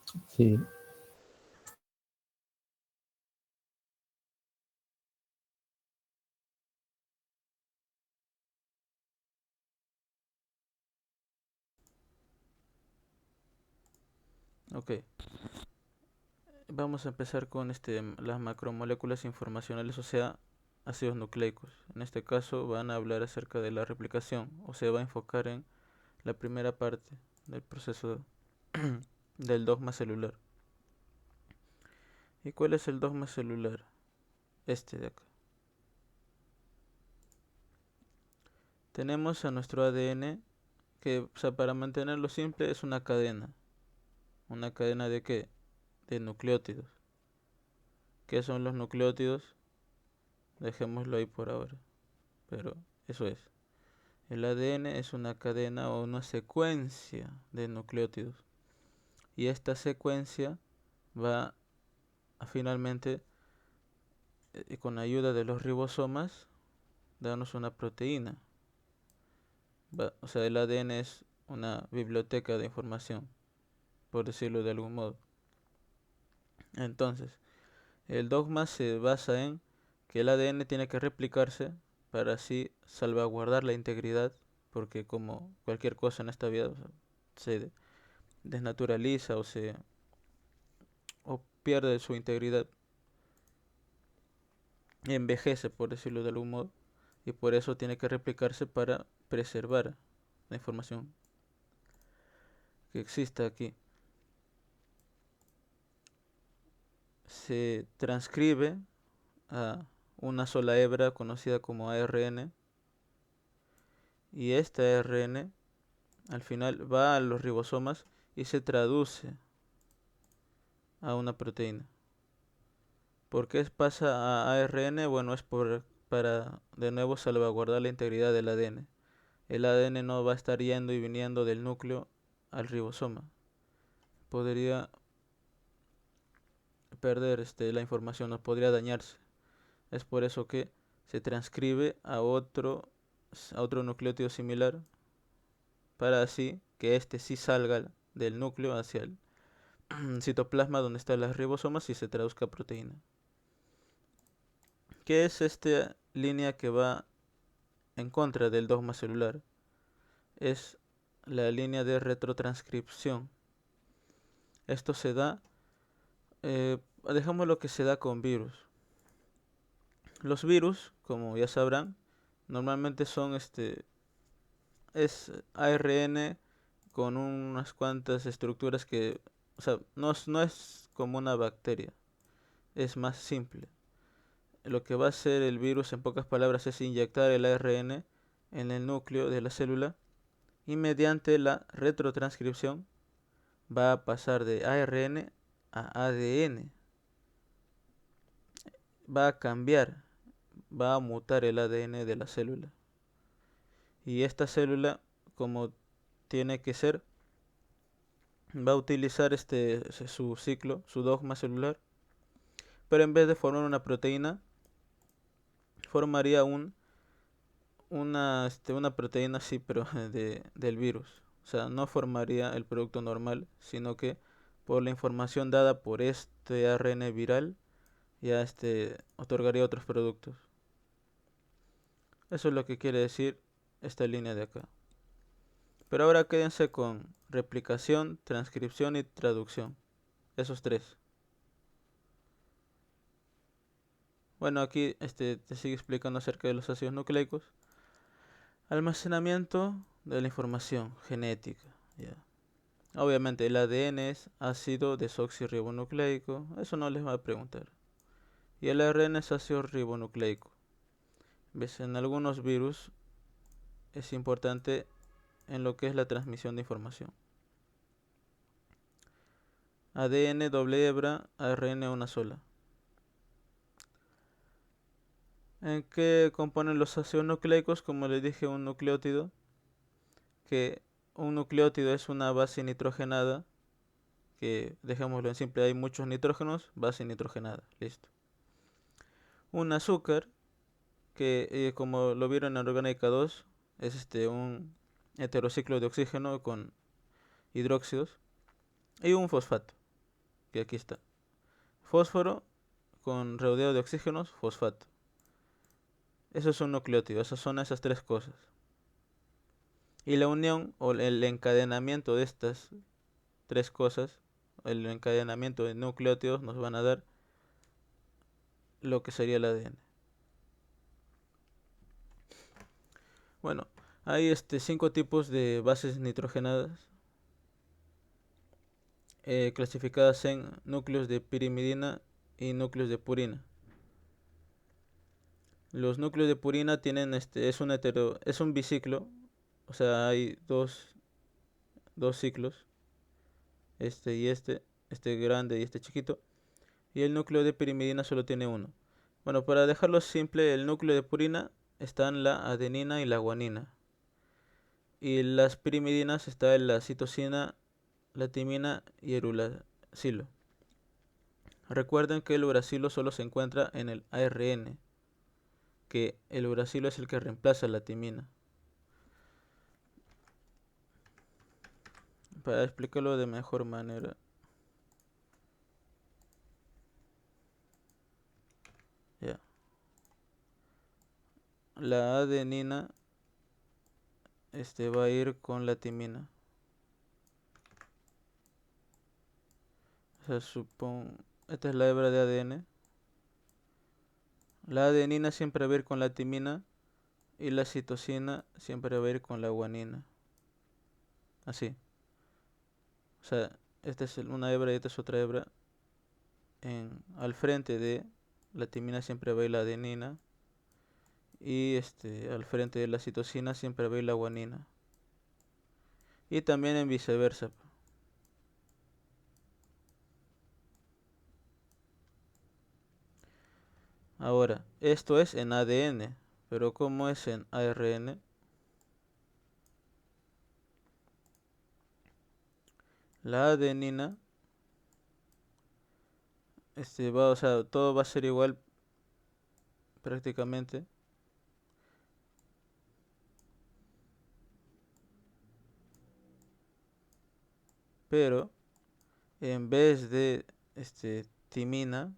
Sí, Ok, vamos a empezar con las macromoléculas informacionales, o sea, ácidos nucleicos. En este caso van a hablar acerca de la replicación, o se va a enfocar en la primera parte del proceso del dogma celular. ¿Y cuál es el dogma celular? Este de acá. Tenemos a nuestro ADN que, o sea, para mantenerlo simple es una cadena. ¿Una cadena de qué? De nucleótidos. ¿Qué son los nucleótidos? Dejémoslo ahí por ahora. Pero eso es. El ADN es una cadena o una secuencia de nucleótidos. Y esta secuencia va a finalmente, con ayuda de los ribosomas, darnos una proteína. O sea, el ADN es una biblioteca de información, por decirlo de algún modo. Entonces, el dogma se basa en que el ADN tiene que replicarse para así salvaguardar la integridad, porque como cualquier cosa en esta vida, o sea, se desnaturaliza o pierde su integridad, envejece, por decirlo de algún modo, y por eso tiene que replicarse para preservar la información que exista aquí. Se transcribe a una sola hebra conocida como ARN, y este ARN al final va a los ribosomas y se traduce a una proteína. ¿Por qué pasa a ARN? Bueno, es para de nuevo salvaguardar la integridad del ADN. El ADN no va a estar yendo y viniendo del núcleo al ribosoma. Podría perder la información, no podría dañarse. Es por eso que se transcribe a otro nucleótido similar para así que este sí salga del núcleo hacia el citoplasma donde están las ribosomas y se traduzca a proteína. ¿Qué es esta línea que va en contra del dogma celular? Es la línea de retrotranscripción. Esto se da, dejamos lo que se da con virus. Los virus, como ya sabrán, normalmente son es ARN con unas cuantas estructuras que, o sea, no es como una bacteria, es más simple. Lo que va a hacer el virus, en pocas palabras, es inyectar el ARN en el núcleo de la célula y mediante la retrotranscripción va a pasar de ARN a ADN. Va a cambiar, va a mutar el ADN de la célula. Y esta célula, como tiene que ser, va a utilizar su ciclo, su dogma celular, pero en vez de formar una proteína, formaría una proteína así, pero del virus. O sea, no formaría el producto normal, sino que por la información dada por este ARN viral, ya otorgaría otros productos. Eso es lo que quiere decir esta línea de acá. Pero ahora quédense con replicación, transcripción y traducción. Esos tres. Bueno, aquí te sigue explicando acerca de los ácidos nucleicos. Almacenamiento de la información genética. Ya. Obviamente el ADN es ácido desoxirribonucleico. Eso no les va a preguntar. Y el ARN es ácido ribonucleico. ¿Ves? En algunos virus es importante en lo que es la transmisión de información. ADN doble hebra, ARN una sola. ¿En qué componen los ácidos nucleicos? Como les dije, un nucleótido, que un nucleótido es una base nitrogenada, que dejémoslo en simple, hay muchos nitrógenos, base nitrogenada, listo. Un azúcar, que como lo vieron en orgánica 2 es un heterociclo de oxígeno con hidróxidos, y un fosfato. que aquí está. Fósforo con rodeado de oxígenos, fosfato. Eso es un nucleótido, esas son esas tres cosas. Y la unión o el encadenamiento de estas tres cosas, el encadenamiento de nucleótidos nos van a dar lo que sería el ADN. Bueno, hay 5 tipos de bases nitrogenadas clasificadas en núcleos de pirimidina y núcleos de purina. Los núcleos de purina tienen es un biciclo, o sea, hay dos ciclos, este grande y este chiquito, y el núcleo de pirimidina solo tiene uno. Bueno, para dejarlo simple, el núcleo de purina están la adenina y la guanina. Y las pirimidinas están la citosina, la timina y el uracilo. Recuerden que el uracilo solo se encuentra en el ARN, que el uracilo es el que reemplaza la timina. Para explicarlo de mejor manera, ya. La adenina va a ir con la timina. O sea, esta es la hebra de ADN. La adenina siempre va a ir con la timina y la citosina siempre va a ir con la guanina. Así. O sea, esta es una hebra y esta es otra hebra. Al frente de la timina siempre va a ir la adenina y al frente de la citosina siempre va a ir la guanina. Y también en viceversa. Ahora, esto es en ADN, pero ¿cómo es en ARN? La adenina, o sea, todo va a ser igual prácticamente. Pero en vez de timina,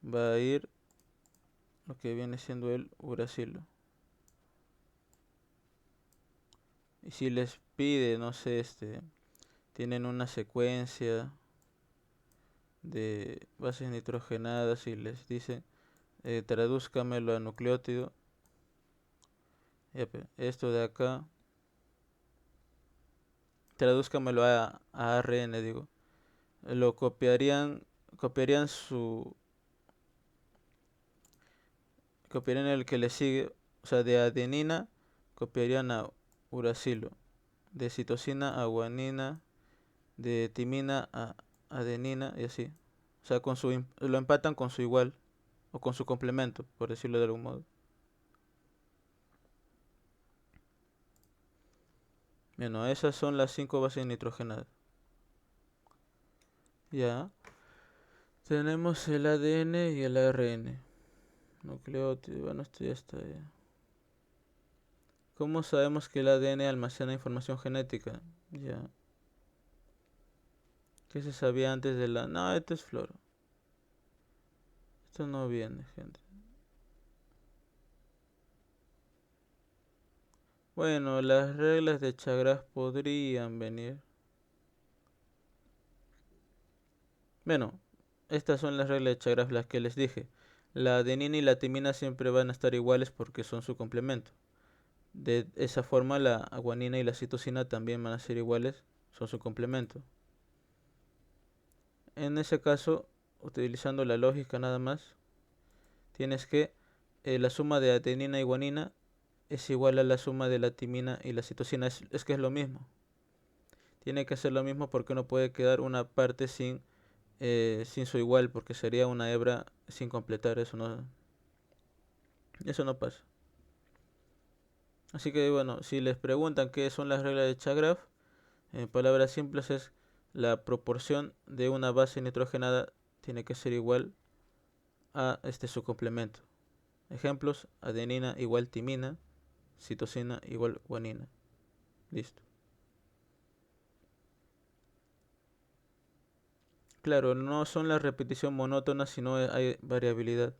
va a ir lo que viene siendo el uracilo. Y si les pide, no sé, tienen una secuencia de bases nitrogenadas y les dice tradúzcamelo a nucleótido. Esto de acá, tradúzcamelo a ARN, digo. Lo copiarían copiarían el que le sigue, o sea, de adenina copiarían a uracilo, de citosina a guanina, de timina a adenina y así. O sea, lo empatan con su igual o con su complemento, por decirlo de algún modo. Bueno, esas son las 5 bases nitrogenadas. Ya. Tenemos el ADN y el ARN. Nucleótido, bueno, esto ya está ya. ¿Cómo sabemos que el ADN almacena información genética? Ya. ¿Qué se sabía antes de la...? No, esto es floro. Esto no viene, gente. Bueno, las reglas de Chagraf podrían venir. Bueno, estas son las reglas de Chagraf, las que les dije. La adenina y la timina siempre van a estar iguales porque son su complemento. De esa forma la guanina y la citosina también van a ser iguales, son su complemento. En ese caso, utilizando la lógica nada más, tienes que la suma de adenina y guanina es igual a la suma de la timina y la citosina. Es que es lo mismo. Tiene que ser lo mismo porque no puede quedar una parte sin su igual, porque sería una hebra sin completar. Eso no pasa. Así que bueno, si les preguntan qué son las reglas de Chagraf, en palabras simples es la proporción de una base nitrogenada tiene que ser igual a su complemento. Ejemplos: adenina igual timina, citosina igual guanina. Listo. Claro, no son la repetición monótona, sino hay variabilidad,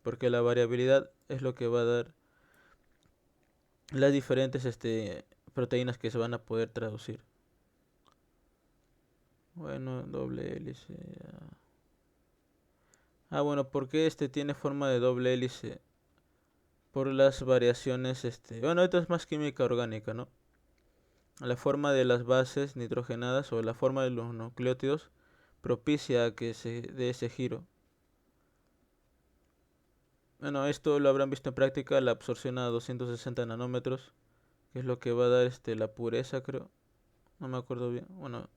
porque la variabilidad es lo que va a dar las diferentes proteínas que se van a poder traducir. Bueno, doble hélice. Bueno, ¿por qué tiene forma de doble hélice? Por las variaciones, bueno, esto es más química orgánica, ¿no? La forma de las bases nitrogenadas o la forma de los nucleótidos propicia a que se dé ese giro. Bueno, esto lo habrán visto en práctica, la absorción a 260 nanómetros, que es lo que va a dar la pureza, creo. No me acuerdo bien. Bueno,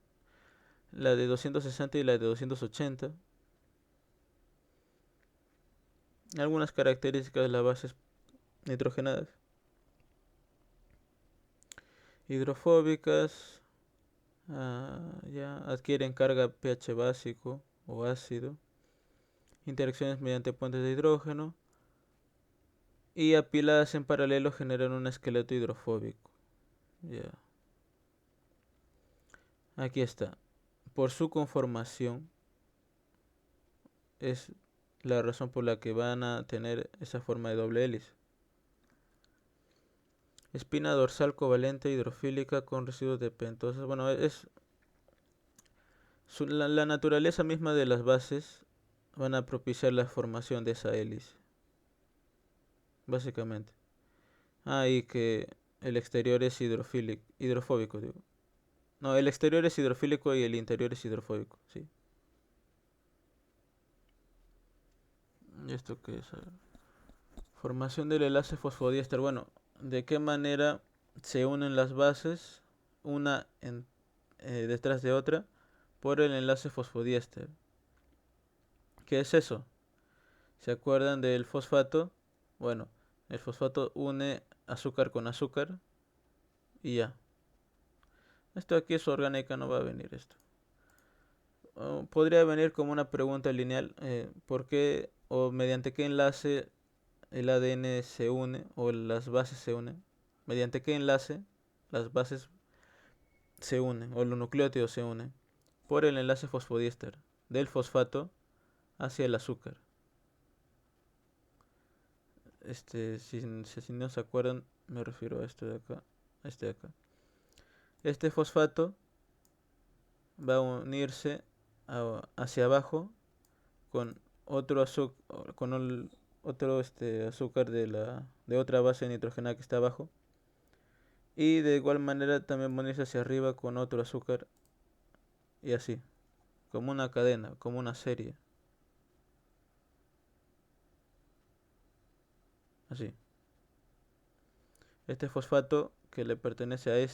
la de 260 y la de 280. Algunas características de las bases nitrogenadas. Hidrofóbicas, ya adquieren carga pH básico o ácido. Interacciones mediante puentes de hidrógeno. Y apiladas en paralelo generan un esqueleto hidrofóbico. Ya. Aquí está. Por su conformación es la razón por la que van a tener esa forma de doble hélice. Espina dorsal covalente hidrofílica con residuos de pentosas. Bueno, es la naturaleza misma de las bases van a propiciar la formación de esa hélice. Básicamente. Y que el exterior es hidrofóbico, digo. No, el exterior es hidrofílico y el interior es hidrofóbico, sí. ¿Y esto qué es? A ver. Formación del enlace fosfodiéster. Bueno, ¿de qué manera se unen las bases una detrás de otra por el enlace fosfodiéster? ¿Qué es eso? ¿Se acuerdan del fosfato? Bueno, el fosfato une azúcar con azúcar y ya. Esto aquí es orgánica, no va a venir esto. Podría venir como una pregunta lineal, ¿por qué o mediante qué enlace el ADN se une o las bases se unen? ¿Mediante qué enlace las bases se unen o los nucleótidos se unen? Por el enlace fosfodiéster del fosfato hacia el azúcar. Si no se acuerdan, me refiero a esto de acá, a este de acá. Este fosfato va a unirse hacia abajo con otro azúcar, otro azúcar de otra base nitrogenada que está abajo, y de igual manera también va a unirse hacia arriba con otro azúcar y así, como una cadena, como una serie, así. Este fosfato que le pertenece a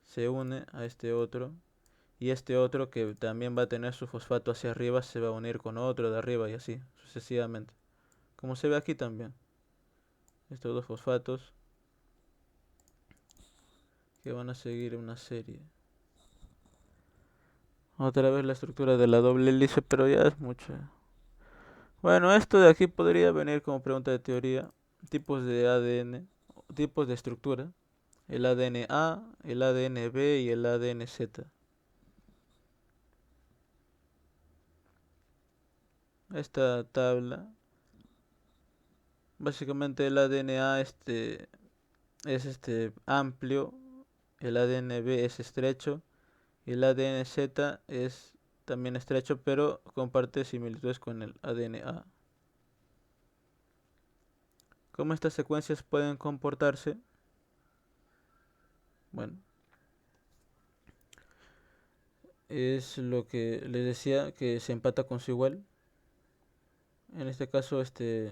se une a este otro, y este otro que también va a tener su fosfato hacia arriba se va a unir con otro de arriba y así sucesivamente, como se ve aquí también. Estos dos fosfatos que van a seguir una serie. Otra vez la estructura de la doble hélice, pero ya es mucha. Bueno, esto de aquí podría venir como pregunta de teoría. Tipos de ADN, tipos de estructura. El ADN A, el ADN B y el ADN Z. Esta tabla, básicamente el ADN A es amplio, el ADN B es estrecho y el ADN Z es también estrecho, pero comparte similitudes con el ADN A. ¿Cómo estas secuencias pueden comportarse? Bueno, es lo que les decía, que se empata con su igual. En este caso,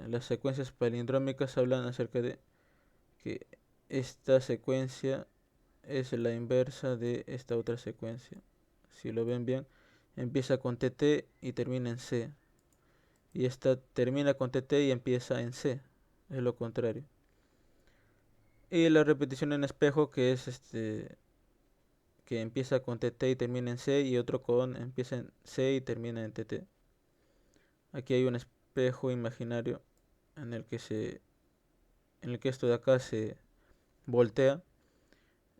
las secuencias palindrómicas hablan acerca de que esta secuencia es la inversa de esta otra secuencia. Si lo ven bien, empieza con TT y termina en C. Y esta termina con TT y empieza en C. Es lo contrario. Y la repetición en espejo, que es que empieza con TT y termina en C, y otro con empieza en C y termina en TT. Aquí hay un espejo imaginario en el que esto de acá se voltea,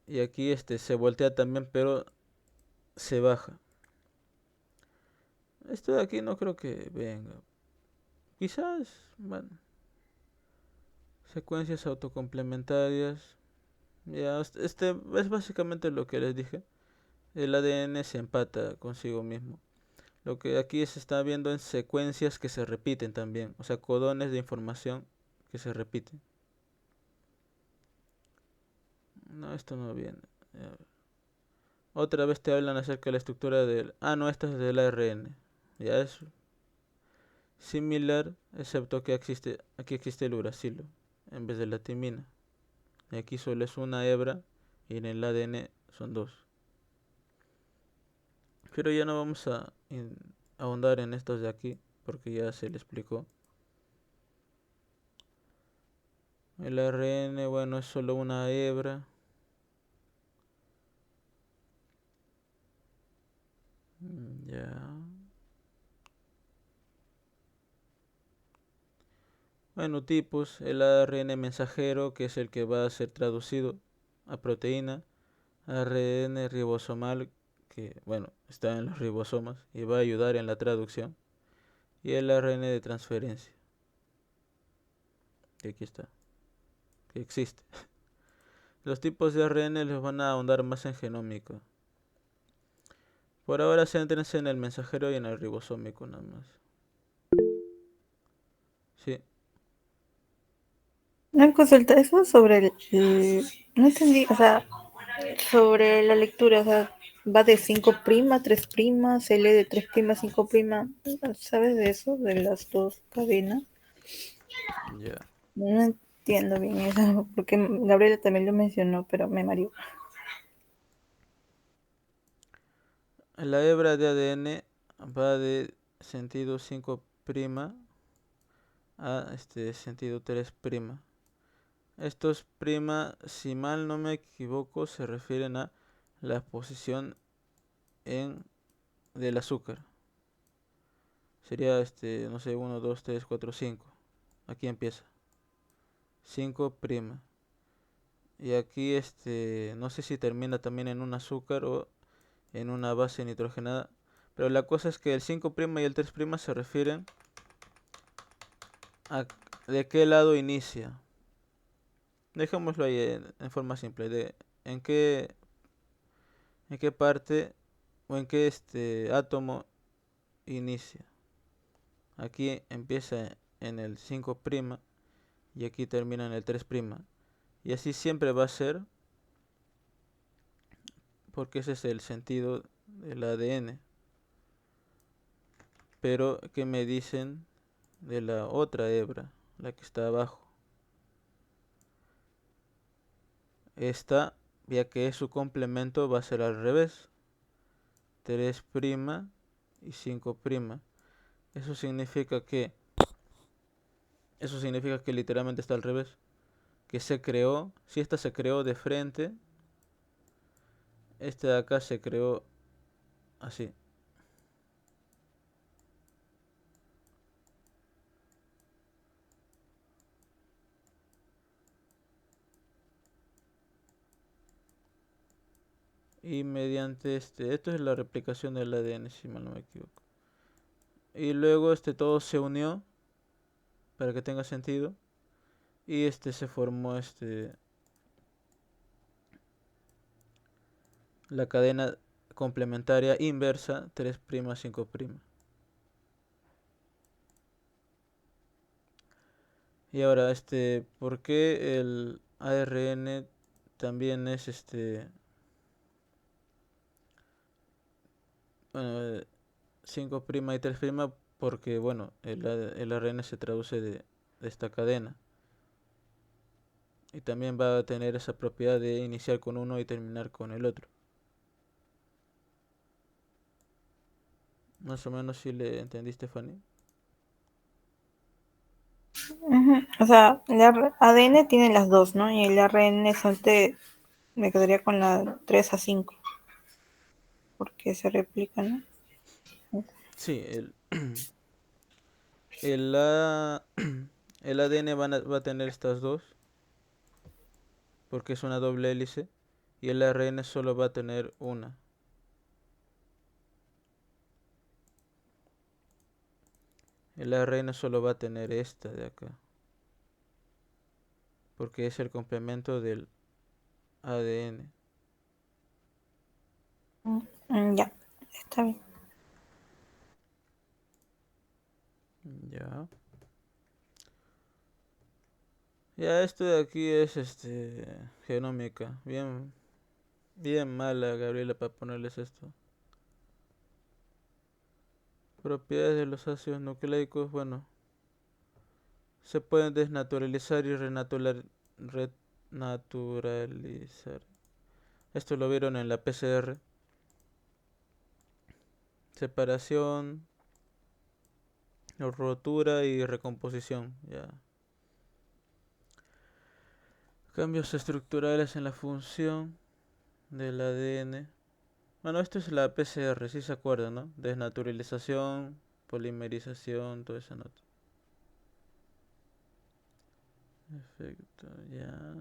y aquí se voltea también, pero se baja. Este de aquí no creo que venga. Quizás, bueno, secuencias autocomplementarias. Ya, este es básicamente lo que les dije. El ADN se empata consigo mismo. Lo que aquí se está viendo en secuencias que se repiten también, o sea, codones de información que se repiten. No, esto no viene. Ya. Otra vez te hablan acerca de la estructura del... Ah, no, esta es del ARN. Ya es similar, excepto que aquí existe el uracilo en vez de la timina. Y aquí solo es una hebra y en el ADN son dos. Pero ya no vamos a ahondar en estos de aquí porque ya se le explicó. El ARN, bueno, es solo una hebra. Ya. Bueno, tipos, el ARN mensajero, que es el que va a ser traducido a proteína, ARN ribosomal, que bueno, está en los ribosomas y va a ayudar en la traducción, y el ARN de transferencia, que aquí está, que existe. Los tipos de ARN los van a ahondar más en genómica. Por ahora céntrense en el mensajero y en el ribosómico nada más. Sí, Una consulta, eso sobre no entendí, o sea, sobre la lectura, o sea, va de 5 prima, 3 prima, se lee de 3 prima, 5 prima. ¿Sabes de eso? De las dos cadenas. ya. No entiendo bien eso, porque Gabriela también lo mencionó, pero me mareó. La hebra de ADN va de sentido 5' a sentido 3'. Estos prima, si mal no me equivoco, se refieren a la posición en del azúcar. Sería no sé, 1, 2, 3, 4, 5. Aquí empieza. 5'. Y aquí no sé si termina también en un azúcar o en una base nitrogenada. Pero la cosa es que el 5' y el 3' se refieren a de qué lado inicia. Dejémoslo ahí en forma simple. En qué, en qué parte o en qué átomo inicia. Aquí empieza en el 5' y aquí termina en el 3'. Y así siempre va a ser porque ese es el sentido del ADN. Pero, ¿qué me dicen de la otra hebra? La que está abajo. Esta, ya que es su complemento, va a ser al revés. 3' y 5'. Eso significa que, eso significa que literalmente está al revés. Que se creó, si esta se creó de frente, este de acá se creó así. Y mediante esto es la replicación del ADN, si mal no me equivoco. Y luego todo se unió para que tenga sentido. Y se formó la cadena complementaria inversa 3', 5'. Y ahora, ¿por qué el ARN también es bueno, 5' y 3'? Porque, bueno, el ARN se traduce de esta cadena. Y también va a tener esa propiedad de iniciar con uno y terminar con el otro. Más o menos si le entendiste, Fanny. Ujú. O sea, el ADN tiene las dos, ¿no? Y el ARN me quedaría con la 3 a 5 porque se replica, ¿no? Sí, el, A- el ADN va a tener estas dos, porque es una doble hélice, y el ARN solo va a tener una. El ARN solo va a tener esta de acá, porque es el complemento del ADN. Ya, está bien. Ya. Ya, esto de aquí es genómica. Bien, bien mala, Gabriela, para ponerles esto. Propiedades de los ácidos nucleicos, bueno, se pueden desnaturalizar y renaturalizar. Esto lo vieron en la PCR. Separación, rotura y recomposición. Ya. Cambios estructurales en la función del ADN. Bueno, esto es la PCR, si se acuerdan, ¿no? Desnaturalización, polimerización, toda esa nota. Perfecto, ya.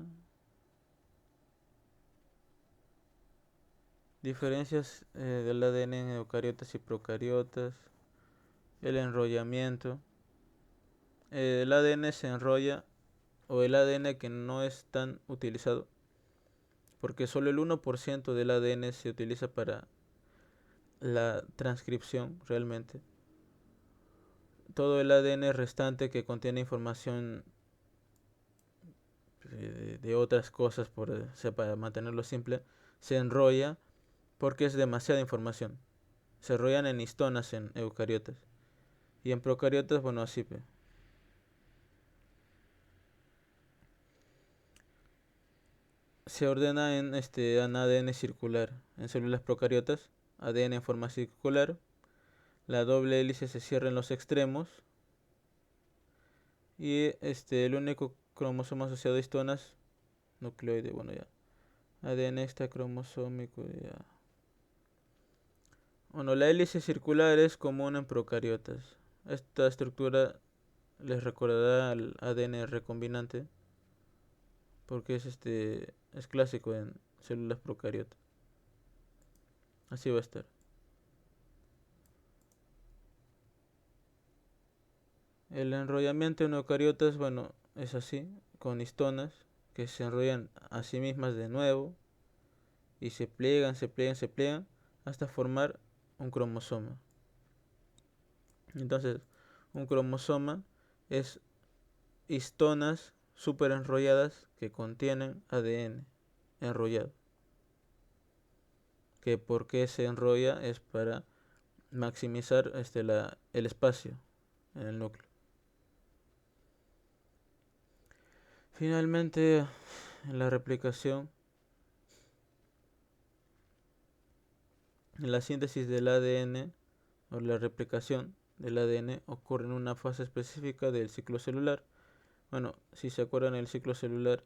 Diferencias del ADN en eucariotas y procariotas. El enrollamiento. El ADN se enrolla, o el ADN que no es tan utilizado, porque solo el 1% del ADN se utiliza para la transcripción realmente. Todo el ADN restante que contiene información de otras cosas, para mantenerlo simple, se enrolla porque es demasiada información. Se enrollan en histonas en eucariotas. Y en procariotas, bueno, así. Se ordena en ADN circular. En células procariotas, ADN en forma circular. La doble hélice se cierra en los extremos. Y el único cromosoma asociado a histonas, nucleoide, bueno ya. ADN extracromosómico, ya. Bueno, la hélice circular es común en procariotas. Esta estructura les recordará al ADN recombinante porque es clásico en células procariotas. Así va a estar. El enrollamiento en eucariotas, bueno, es así, con histonas que se enrollan a sí mismas de nuevo y se pliegan, se pliegan, se pliegan hasta formar un cromosoma. Entonces, un cromosoma es histonas super enrolladas que contienen ADN enrollado. Que por qué se enrolla es para maximizar el espacio en el núcleo. Finalmente, en la replicación, en la síntesis del ADN o la replicación del ADN ocurre en una fase específica del ciclo celular. Bueno, si se acuerdan, el ciclo celular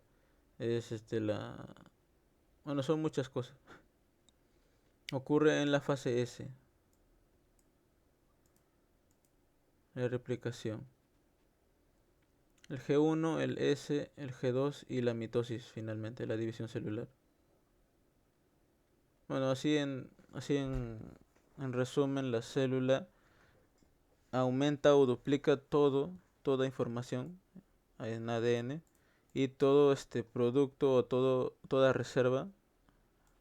es bueno, son muchas cosas. Ocurre en la fase S, la replicación. El G1, el S, el G2 y la mitosis finalmente, la división celular. Bueno, en resumen, la célula aumenta o duplica toda información en ADN y todo este producto o toda reserva,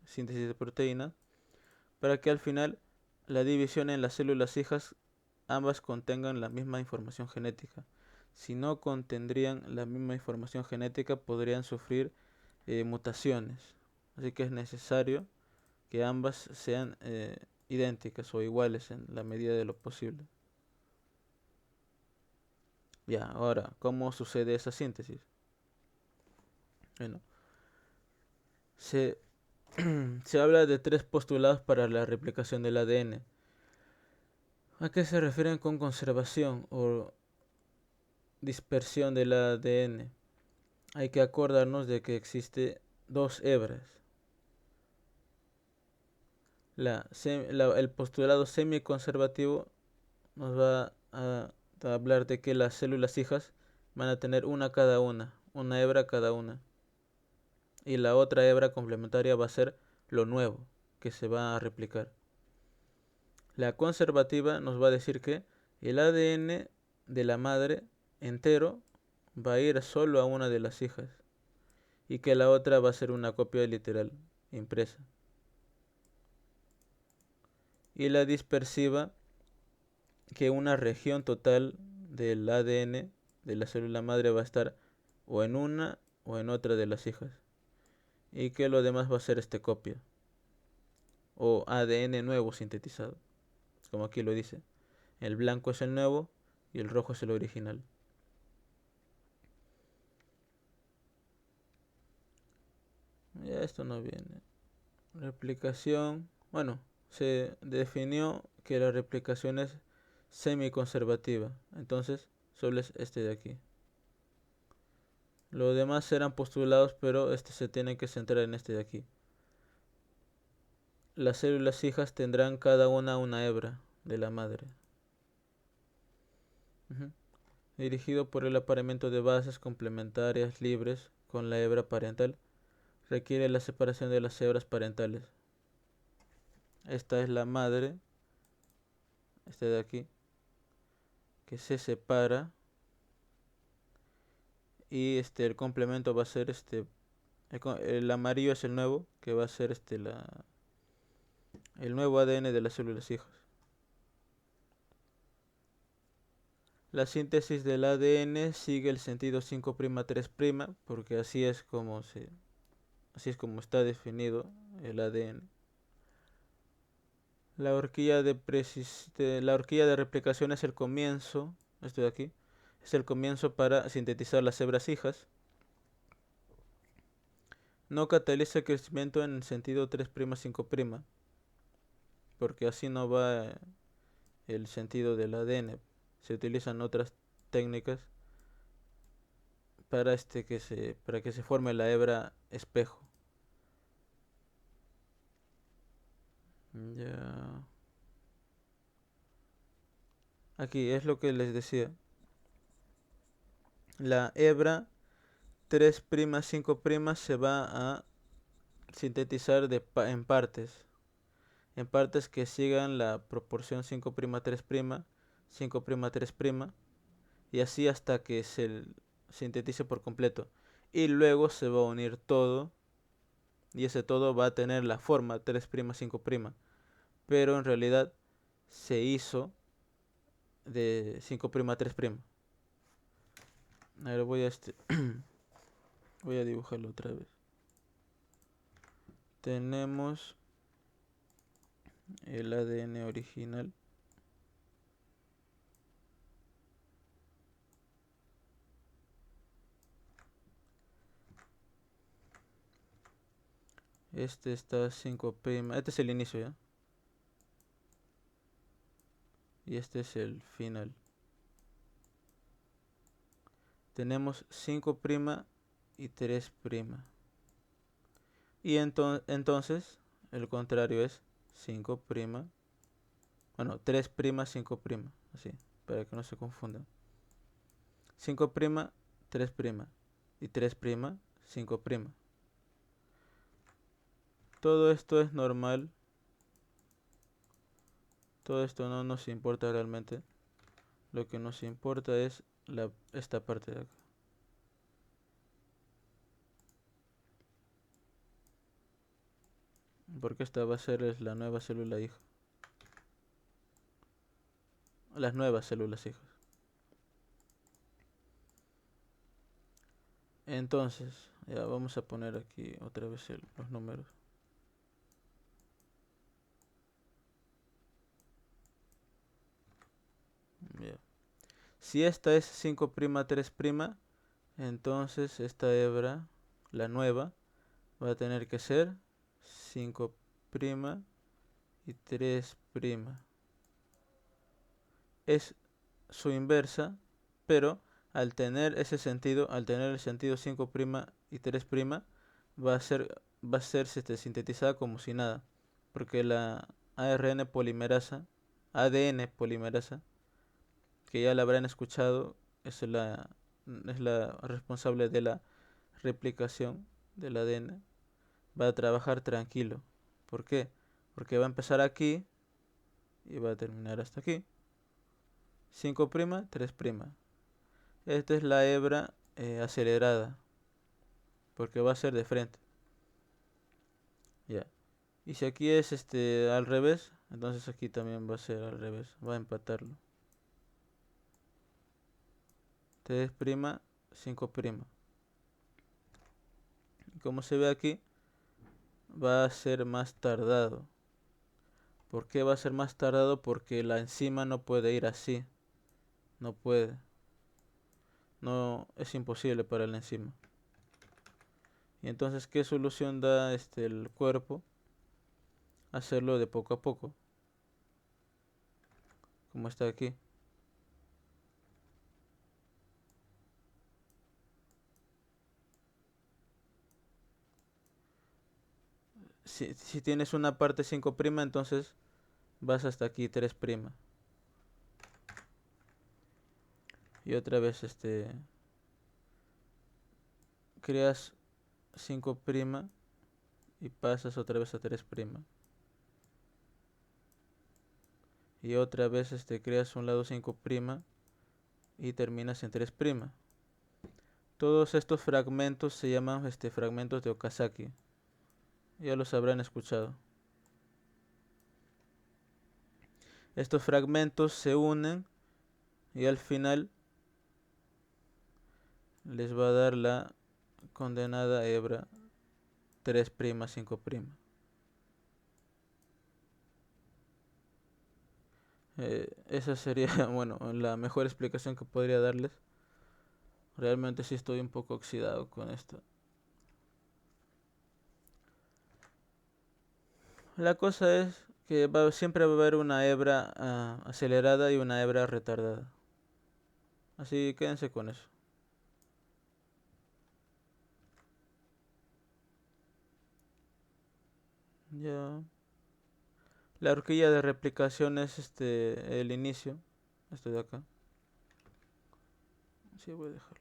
síntesis de proteína, para que al final la división en las células hijas ambas contengan la misma información genética. Si no contendrían la misma información genética, podrían sufrir mutaciones. Así que es necesario que ambas sean idénticas o iguales en la medida de lo posible. Ya, ahora, ¿cómo sucede esa síntesis? Bueno, se, se habla de tres postulados para la replicación del ADN. ¿A qué se refieren con conservación o dispersión del ADN? Hay que acordarnos de que existe dos hebras. El postulado semiconservativo nos va a hablar de que las células hijas van a tener una hebra cada una. Y la otra hebra complementaria va a ser lo nuevo que se va a replicar. La conservativa nos va a decir que el ADN de la madre entero va a ir solo a una de las hijas y que la otra va a ser una copia literal impresa. Y la dispersiva, que una región total del ADN de la célula madre va a estar o en una o en otra de las hijas y que lo demás va a ser copia o ADN nuevo sintetizado, como aquí lo dice. El blanco es el nuevo y el rojo es el original. Ya esto no viene. Replicación. Bueno, se definió que la replicación es semi-conservativa. Entonces, solo es este de aquí. Los demás eran postulados, pero este se tiene que centrar en este de aquí. Las células hijas tendrán cada una hebra de la madre. Dirigido por el apareamiento de bases complementarias libres con la hebra parental, requiere la separación de las hebras parentales. Esta es la madre, este de aquí, que se separa y el complemento va a ser el amarillo es el nuevo, que va a ser el nuevo ADN de las células hijas. La síntesis del ADN sigue el sentido 5'3', porque así es como está definido el ADN. La horquilla la horquilla de replicación es el comienzo, esto de aquí, es el comienzo para sintetizar las hebras hijas. No cataliza el crecimiento en el sentido 3', 5', porque así no va el sentido del ADN. Se utilizan otras técnicas para para que se forme la hebra espejo. Ya. Aquí es lo que les decía. La hebra 3', 5' se va a sintetizar en partes. En partes que sigan la proporción 5', 3', 5', 3', y así hasta que se sintetice por completo. Y luego se va a unir todo, y ese todo va a tener la forma 3', 5', pero en realidad se hizo de 5', 3'. A ver, voy a dibujarlo otra vez. Tenemos el ADN original. Este está 5'. Este es el inicio, ¿ya? Y este es el final. Tenemos 5' y 3'. Y entonces el contrario es 5'. Bueno, 3', 5'. Así, para que no se confundan. 5', 3'. Y 3', 5'. Todo esto es normal. Todo esto no nos importa realmente. Lo que nos importa es esta parte de acá. Porque esta va a ser la nueva célula hija. Las nuevas células hijas. Entonces, ya vamos a poner aquí otra vez los números. Ya. Si esta es 5', 3', entonces esta hebra, la nueva, va a tener que ser 5' y 3'. Es su inversa, pero al tener ese sentido, al tener el sentido 5' y 3', va a ser sintetizada como si nada, porque la ADN polimerasa, que ya la habrán escuchado, es la responsable de la replicación del ADN, va a trabajar tranquilo. ¿Por qué? Porque va a empezar aquí y va a terminar hasta aquí. 5', 3'. Esta es la hebra acelerada, porque va a ser de frente. Ya. Y si aquí es al revés, entonces aquí también va a ser al revés, va a empatarlo. 3', 5'. Como se ve aquí, va a ser más tardado. ¿Por qué va a ser más tardado? Porque la enzima no puede ir así. No puede. No, es imposible para la enzima. Y entonces, ¿qué solución da el cuerpo? Hacerlo de poco a poco, como está aquí. Si tienes una parte 5', entonces vas hasta aquí 3'. Y otra vez creas 5' y pasas otra vez a 3'. Y otra vez creas un lado 5' y terminas en 3'. Todos estos fragmentos se llaman fragmentos de Okazaki. Ya los habrán escuchado. Estos fragmentos se unen y al final les va a dar la condenada hebra 3', 5'. Esa sería, bueno, la mejor explicación que podría darles. Realmente sí estoy un poco oxidado con esto. La cosa es que siempre va a haber una hebra acelerada y una hebra retardada. Así quédense con eso. Ya. La horquilla de replicación es el inicio. Esto de acá. Sí, voy a dejarlo.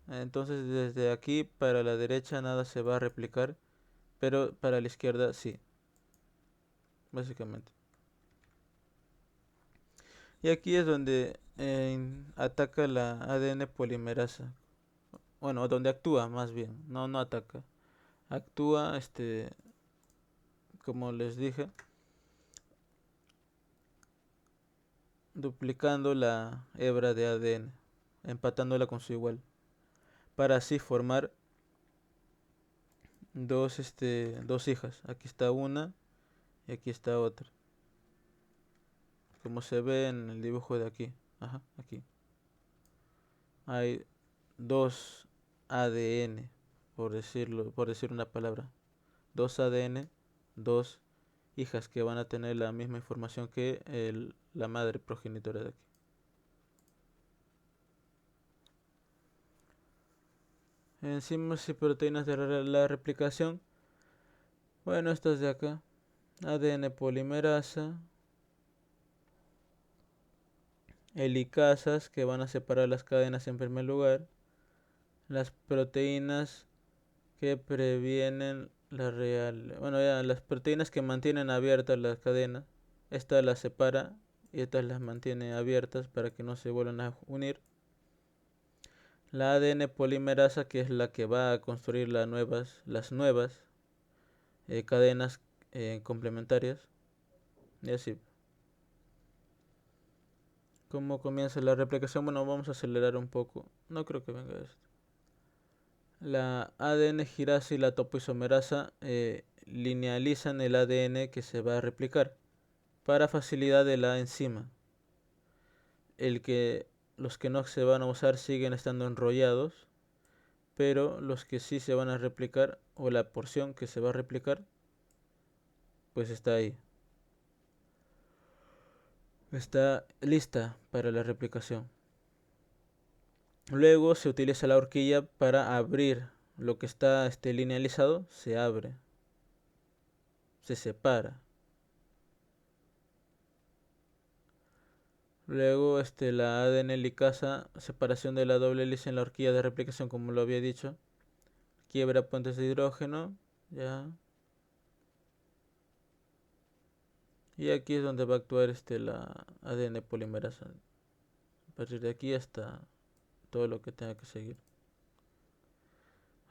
Entonces desde aquí para la derecha nada se va a replicar, pero para la izquierda sí, básicamente. Y aquí es donde ataca la ADN polimerasa. Bueno, donde actúa más bien, no ataca. Actúa, como les dije, duplicando la hebra de ADN, empatándola con su igual, para así formar dos hijas. Aquí está una y aquí está otra. Como se ve en el dibujo de aquí. Ajá, aquí. Hay dos ADN, por decir una palabra. Dos ADN, dos hijas que van a tener la misma información que la madre progenitora de aquí. Enzimas y proteínas de la replicación. Bueno, estas de acá. ADN polimerasa. Helicasas que van a separar las cadenas en primer lugar. Las proteínas que previenen la real. Bueno, ya las proteínas que mantienen abiertas las cadenas. Esta las separa y estas las mantiene abiertas para que no se vuelvan a unir. La ADN polimerasa, que es la que va a construir las nuevas cadenas complementarias. Y así. ¿Cómo comienza la replicación? Bueno, vamos a acelerar un poco. No creo que venga esto. La ADN girasa y la topoisomerasa linealizan el ADN que se va a replicar para facilidad de la enzima. Los que no se van a usar siguen estando enrollados, pero los que sí se van a replicar, o la porción que se va a replicar, pues está ahí. Está lista para la replicación. Luego se utiliza la horquilla para abrir lo que está linealizado, se abre, se separa. Luego la ADN licasa, separación de la doble hélice en la horquilla de replicación, como lo había dicho. Quiebra puentes de hidrógeno, ya. Y aquí es donde va a actuar la ADN polimerasa. A partir de aquí hasta todo lo que tenga que seguir.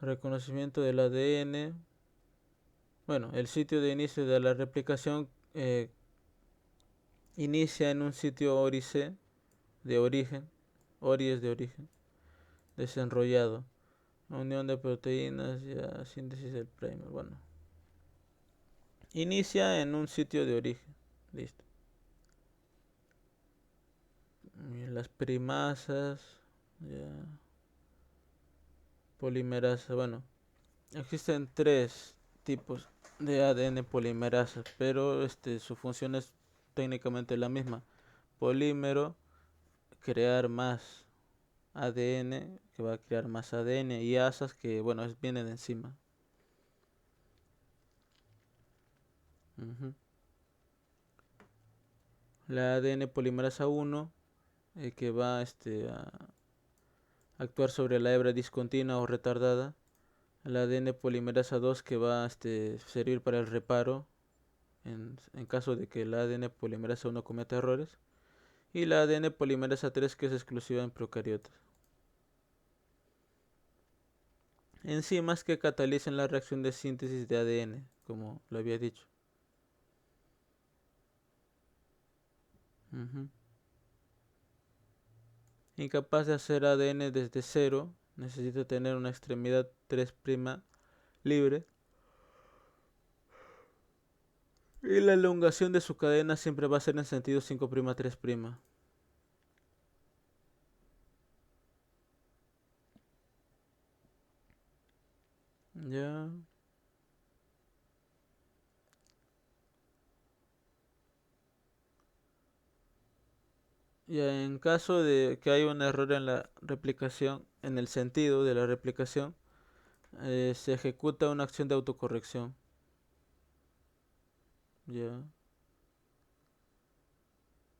Reconocimiento del ADN. Bueno, el sitio de inicio de la replicación inicia en un sitio órice de origen. Ori es de origen. Desenrollado. Unión de proteínas, ya síntesis del primer. Bueno, inicia en un sitio de origen. Listo. Y las primasas, ya. Polimerasa, bueno, existen tres tipos de ADN polimerasa, pero su función es técnicamente la misma. Polímero, crear más ADN, que va a crear más ADN, y asas que, bueno, vienen de encima. Ujú. La ADN polimerasa 1, que va a actuar sobre la hebra discontinua o retardada. La ADN polimerasa 2, que va a servir para el reparo en caso de que la ADN polimerasa 1 cometa errores. Y la ADN polimerasa 3, que es exclusiva en procariotas. Enzimas que catalizan la reacción de síntesis de ADN, como lo había dicho. Ujú. Incapaz de hacer ADN desde cero, necesita tener una extremidad 3' libre. Y la elongación de su cadena siempre va a ser en sentido 5' 3'. Ya. Ya en caso de que haya un error en la replicación, en el sentido de la replicación, se ejecuta una acción de autocorrección. Ya.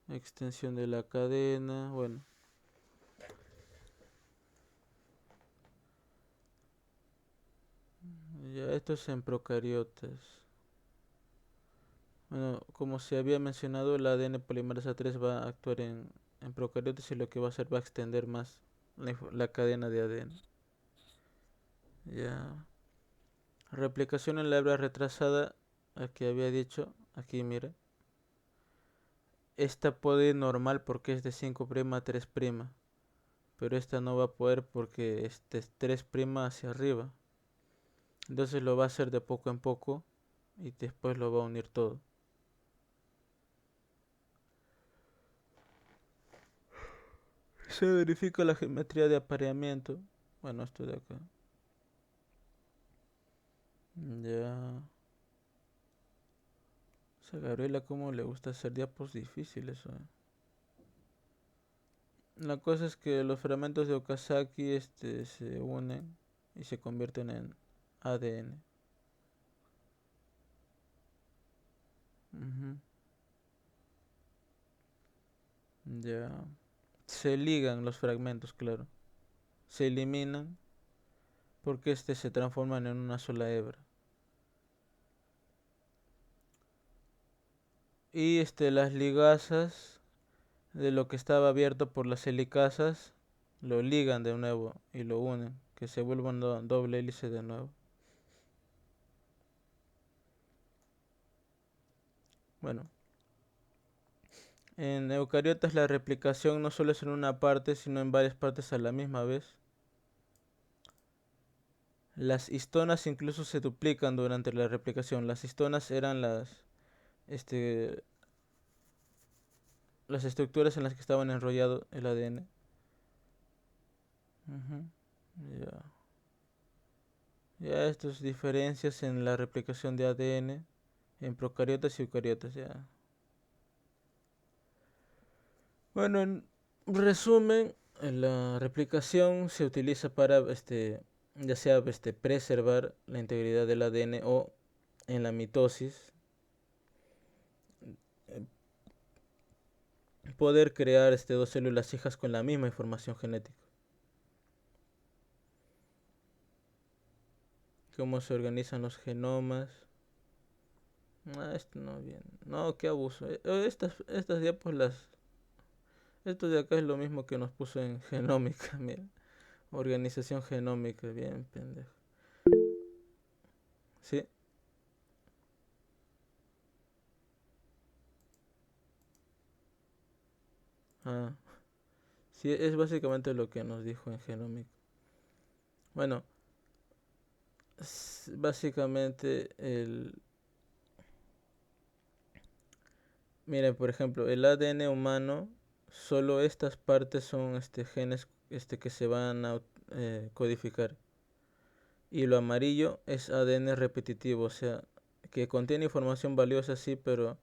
Extensión de la cadena. Bueno. Ya esto es en procariotas. Bueno, como se había mencionado, el ADN polimerasa 3 va a actuar en procariotas y lo que va a hacer va a extender más la cadena de ADN. Ya. Replicación en la hebra retrasada. Aquí había dicho. Aquí mire. Esta puede ir normal porque es de 5' a 3'. Pero esta no va a poder porque este es 3' hacia arriba. Entonces lo va a hacer de poco en poco y después lo va a unir todo. Se verifica la geometría de apareamiento. Bueno, esto de acá. Ya. O sea, Gabriela, ¿cómo le gusta hacer diapos difíciles? La cosa es que los fragmentos de Okazaki se unen y se convierten en ADN. Ujú. Ya. Se ligan los fragmentos, claro. Se eliminan porque se transforman en una sola hebra. Y las ligasas de lo que estaba abierto por las helicasas lo ligan de nuevo y lo unen, que se vuelva un doble hélice de nuevo. Bueno, en eucariotas la replicación no solo es en una parte, sino en varias partes a la misma vez. Las histonas incluso se duplican durante la replicación. Las histonas eran este, las estructuras en las que estaban enrollado el ADN. Ujú. Ya. Ya estas diferencias en la replicación de ADN en procariotas y eucariotas, ya. Bueno, en resumen, la replicación se utiliza para ya sea preservar la integridad del ADN o en la mitosis eh, poder crear dos células hijas con la misma información genética. Cómo se organizan los genomas. Ah, esto no viene. No, qué abuso. Estas diapos las... Esto de acá es lo mismo que nos puso en genómica, mira. Organización genómica, bien pendejo. Sí. Ah, sí, es básicamente lo que nos dijo en genómica. Bueno, básicamente el... Miren, por ejemplo, el ADN humano, solo estas partes son genes que se van a codificar. Y lo amarillo es ADN repetitivo, o sea, que contiene información valiosa, sí, pero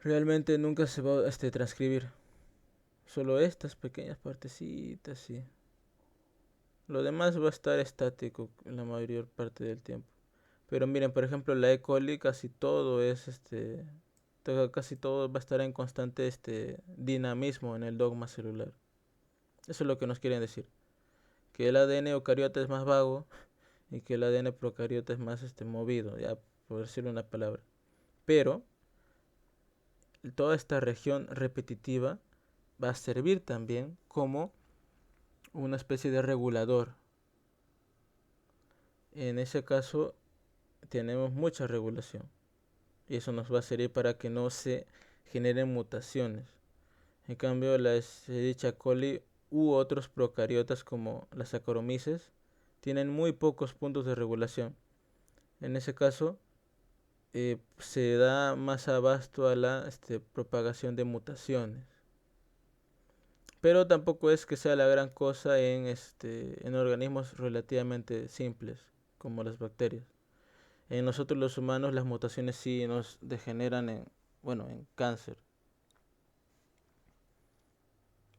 realmente nunca se va a transcribir. Solo estas pequeñas partecitas, sí. Lo demás va a estar estático la mayor parte del tiempo. Pero miren, por ejemplo, la E. coli casi todo es casi todo va a estar en constante dinamismo en el dogma celular. Eso es lo que nos quieren decir. Que el ADN eucariota es más vago y que el ADN procariota es más movido, ya por decirlo una palabra. Pero toda esta región repetitiva va a servir también como una especie de regulador. En ese caso tenemos mucha regulación y eso nos va a servir para que no se generen mutaciones. En cambio, la Escherichia coli u otros procariotas como las Saccharomyces tienen muy pocos puntos de regulación. En ese caso, se da más abasto a la propagación de mutaciones. Pero tampoco es que sea la gran cosa en organismos relativamente simples, como las bacterias. En nosotros los humanos las mutaciones sí nos degeneran en cáncer,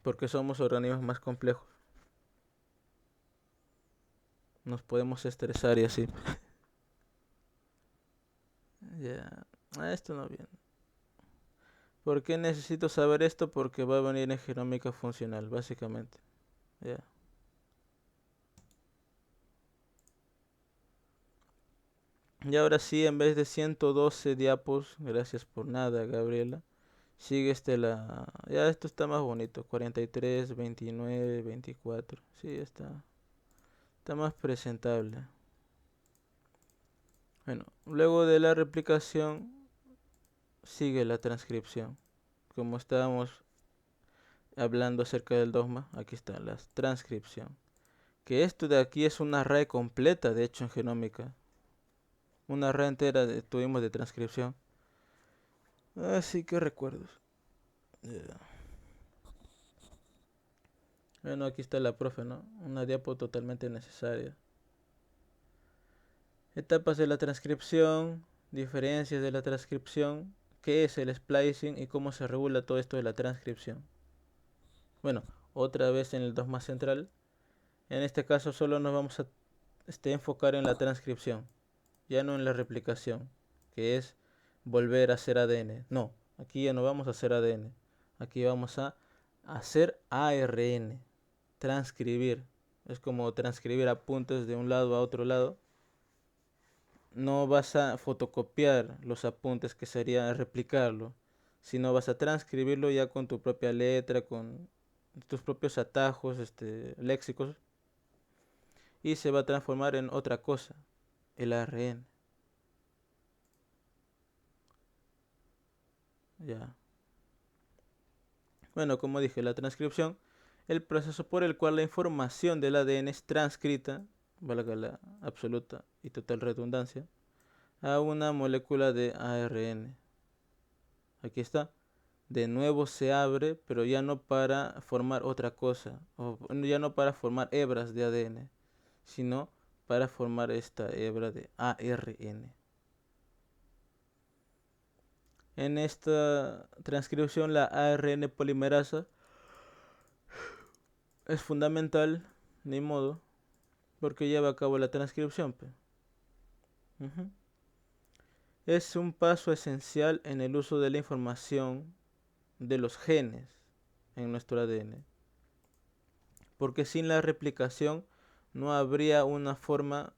porque somos organismos más complejos. Nos podemos estresar y así. Ya, esto no viene. ¿Por qué necesito saber esto? Porque va a venir en genómica funcional, básicamente. Ya. Y ahora sí, en vez de 112 diapos, gracias por nada, Gabriela. Sigue Ya esto está más bonito. 43, 29, 24. Sí, está más presentable. Bueno, luego de la replicación sigue la transcripción. Como estábamos hablando acerca del dogma, aquí está la transcripción. Que esto de aquí es una array completa, de hecho, en genómica. Una array entera tuvimos de transcripción. Así que recuerdos. Yeah. Bueno, aquí está la profe, ¿no? Una diapo totalmente necesaria. Etapas de la transcripción, diferencias de la transcripción, qué es el splicing y cómo se regula todo esto de la transcripción. Bueno, otra vez en el dogma central. En este caso solo nos vamos a enfocar en la transcripción, ya no en la replicación, que es volver a hacer ADN. No, aquí ya no vamos a hacer ADN. Aquí vamos a hacer ARN, transcribir. Es como transcribir apuntes de un lado a otro lado. No vas a fotocopiar los apuntes, que sería replicarlo, sino vas a transcribirlo ya con tu propia letra, con tus propios atajos léxicos, y se va a transformar en otra cosa, el ARN. Ya. Bueno, como dije, la transcripción, el proceso por el cual la información del ADN es transcrita, valga la absoluta y total redundancia, a una molécula de ARN. Aquí está. De nuevo se abre, pero ya no para formar otra cosa, o ya no para formar hebras de ADN, sino para formar esta hebra de ARN. En esta transcripción la ARN polimerasa es fundamental, ni modo, porque lleva a cabo la transcripción. Uh-huh. Es un paso esencial en el uso de la información de los genes en nuestro ADN, porque sin la replicación no habría una forma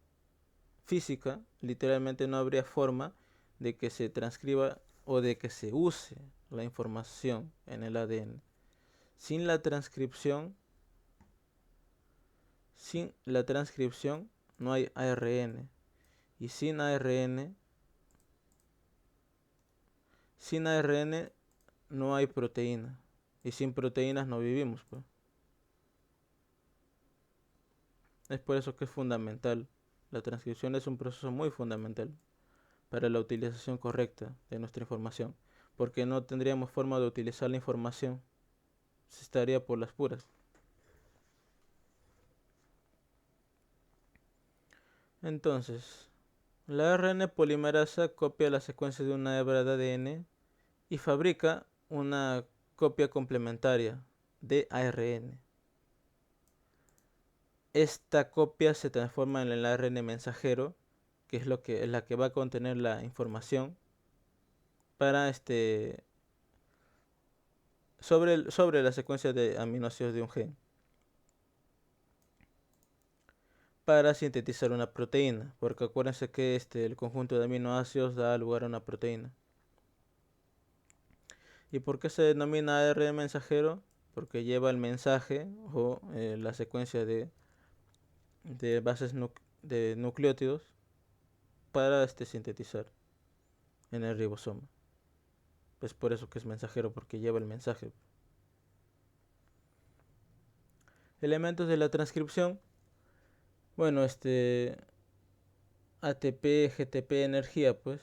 física, literalmente no habría forma de que se transcriba o de que se use la información en el ADN. Sin la transcripción, no hay ARN. Y sin ARN no hay proteína. Y sin proteínas no vivimos, pues. Es por eso que es fundamental. La transcripción es un proceso muy fundamental para la utilización correcta de nuestra información, porque no tendríamos forma de utilizar la información, se estaría por las puras. Entonces, la ARN polimerasa copia la secuencia de una hebra de ADN y fabrica una copia complementaria de ARN. Esta copia se transforma en el ARN mensajero, que es la que va a contener la información para sobre la secuencia de aminoácidos de un gen, para sintetizar una proteína, porque acuérdense que el conjunto de aminoácidos da lugar a una proteína. ¿Y por qué se denomina ARN mensajero? Porque lleva el mensaje o la secuencia de bases de nucleótidos para sintetizar en el ribosoma. Es por eso que es mensajero, porque lleva el mensaje. Elementos de la transcripción. Bueno, ATP, GTP, energía, pues.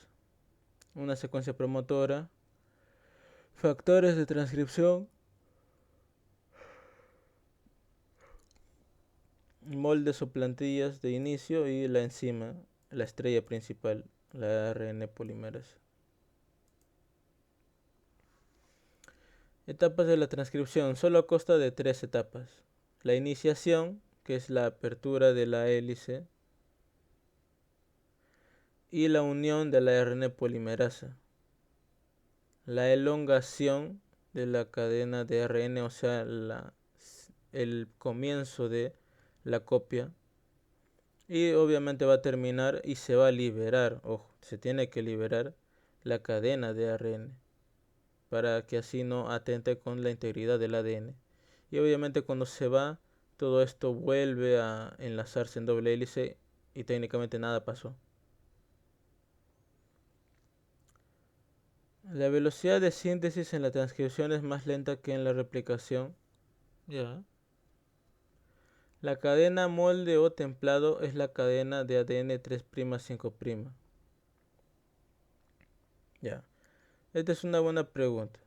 Una secuencia promotora. Factores de transcripción. Moldes o plantillas de inicio y la enzima, la estrella principal, la ARN polimerasa. Etapas de la transcripción. Solo consta de 3 etapas. La iniciación, que es la apertura de la hélice, y la unión de la ARN polimerasa. La elongación de la cadena de ARN, o sea, el comienzo de la copia. Y obviamente va a terminar y se va a liberar, ojo, se tiene que liberar la cadena de ARN para que así no atente con la integridad del ADN. Y obviamente cuando se va, todo esto vuelve a enlazarse en doble hélice y técnicamente nada pasó. La velocidad de síntesis en la transcripción es más lenta que en la replicación. Ya. La cadena molde o templado es la cadena de ADN 3'5'. Ya. Esta es una buena pregunta.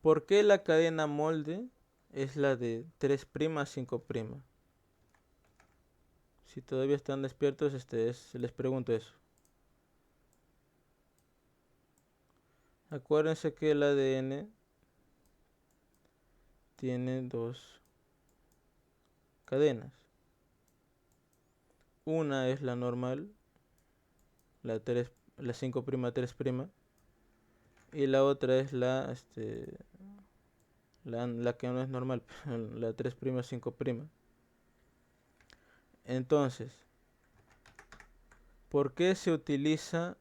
¿Por qué la cadena molde es la de 3'5'? Si todavía están despiertos, les pregunto eso. Acuérdense que el ADN tiene 2 cadenas. Una es la normal, la 5'3', y la otra es la que no es normal, la 3'5'. Entonces, ¿por qué se utiliza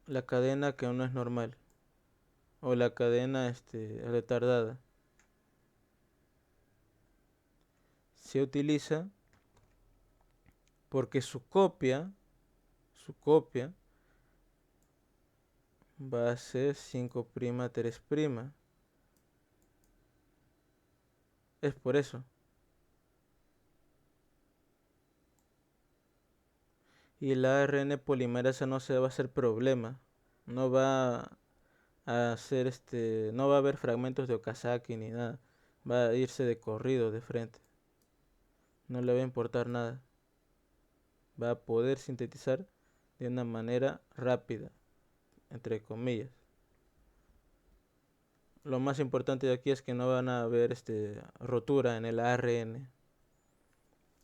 la cadena que no es normal? O la cadena retardada. Se utiliza porque su copia va a ser 5'3'. Es por eso. Y la ARN polimerasa no se va a hacer problema. No va a hacer no va a haber fragmentos de Okazaki ni nada. Va a irse de corrido, de frente. No le va a importar nada. Va a poder sintetizar de una manera rápida, entre comillas. Lo más importante de aquí es que no van a haber rotura en el ARN.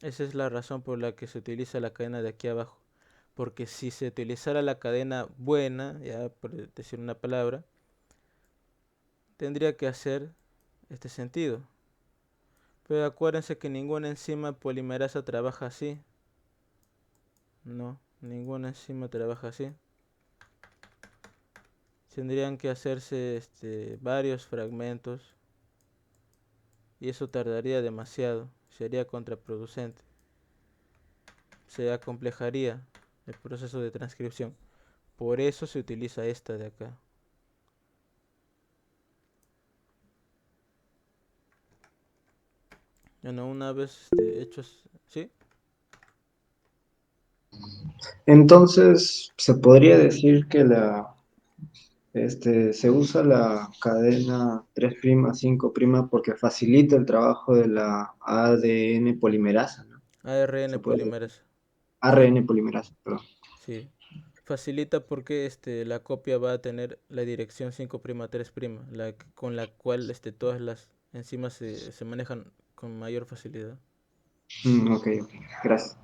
Esa es la razón por la que se utiliza la cadena de aquí abajo. Porque si se utilizara la cadena buena, ya por decir una palabra, tendría que hacer este sentido. Pero acuérdense que ninguna enzima polimerasa trabaja así. No. Ninguna enzima trabaja así. Tendrían que hacerse varios fragmentos y eso tardaría demasiado, sería contraproducente, se acomplejaría el proceso de transcripción. Por eso se utiliza esta de acá. Bueno, una vez hechos, ¿sí? Entonces, se podría decir que se usa la cadena 3' 5' porque facilita el trabajo de la ADN polimerasa, ¿no? ARN Se puede, polimerasa, sí, ARN polimerasa, perdón. sí. Facilita porque la copia va a tener la dirección 5' 3', con la cual todas las enzimas se manejan con mayor facilidad. Ok, ok, gracias.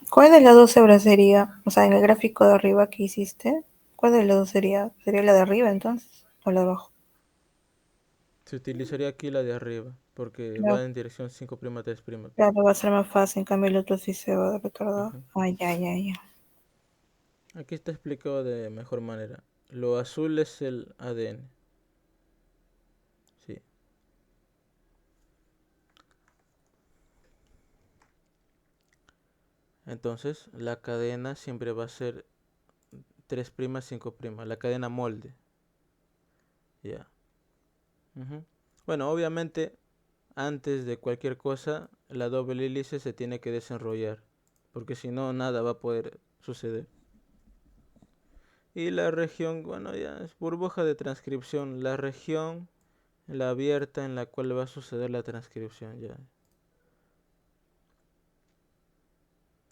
¿Cuál de las dos hebras sería? O sea, en el gráfico de arriba que hiciste, ¿cuál de las dos sería? ¿Sería la de arriba entonces? ¿O la de abajo? Se utilizaría aquí la de arriba, porque Claro, va en dirección 5' 3'. claro, va a ser más fácil, en cambio el otro sí se va a retardar. Ujú. Ay, ay, ay, ay. Aquí está explicado de mejor manera. Lo azul es el ADN. Sí. Entonces, la cadena siempre va a ser 3', 5'. La cadena molde. Ya. Ujú. Bueno, obviamente, antes de cualquier cosa, la doble hélice se tiene que desenrollar. Porque si no, nada va a poder suceder. Y la región, bueno, ya es burbuja de transcripción. La región, la abierta en la cual va a suceder la transcripción, ya.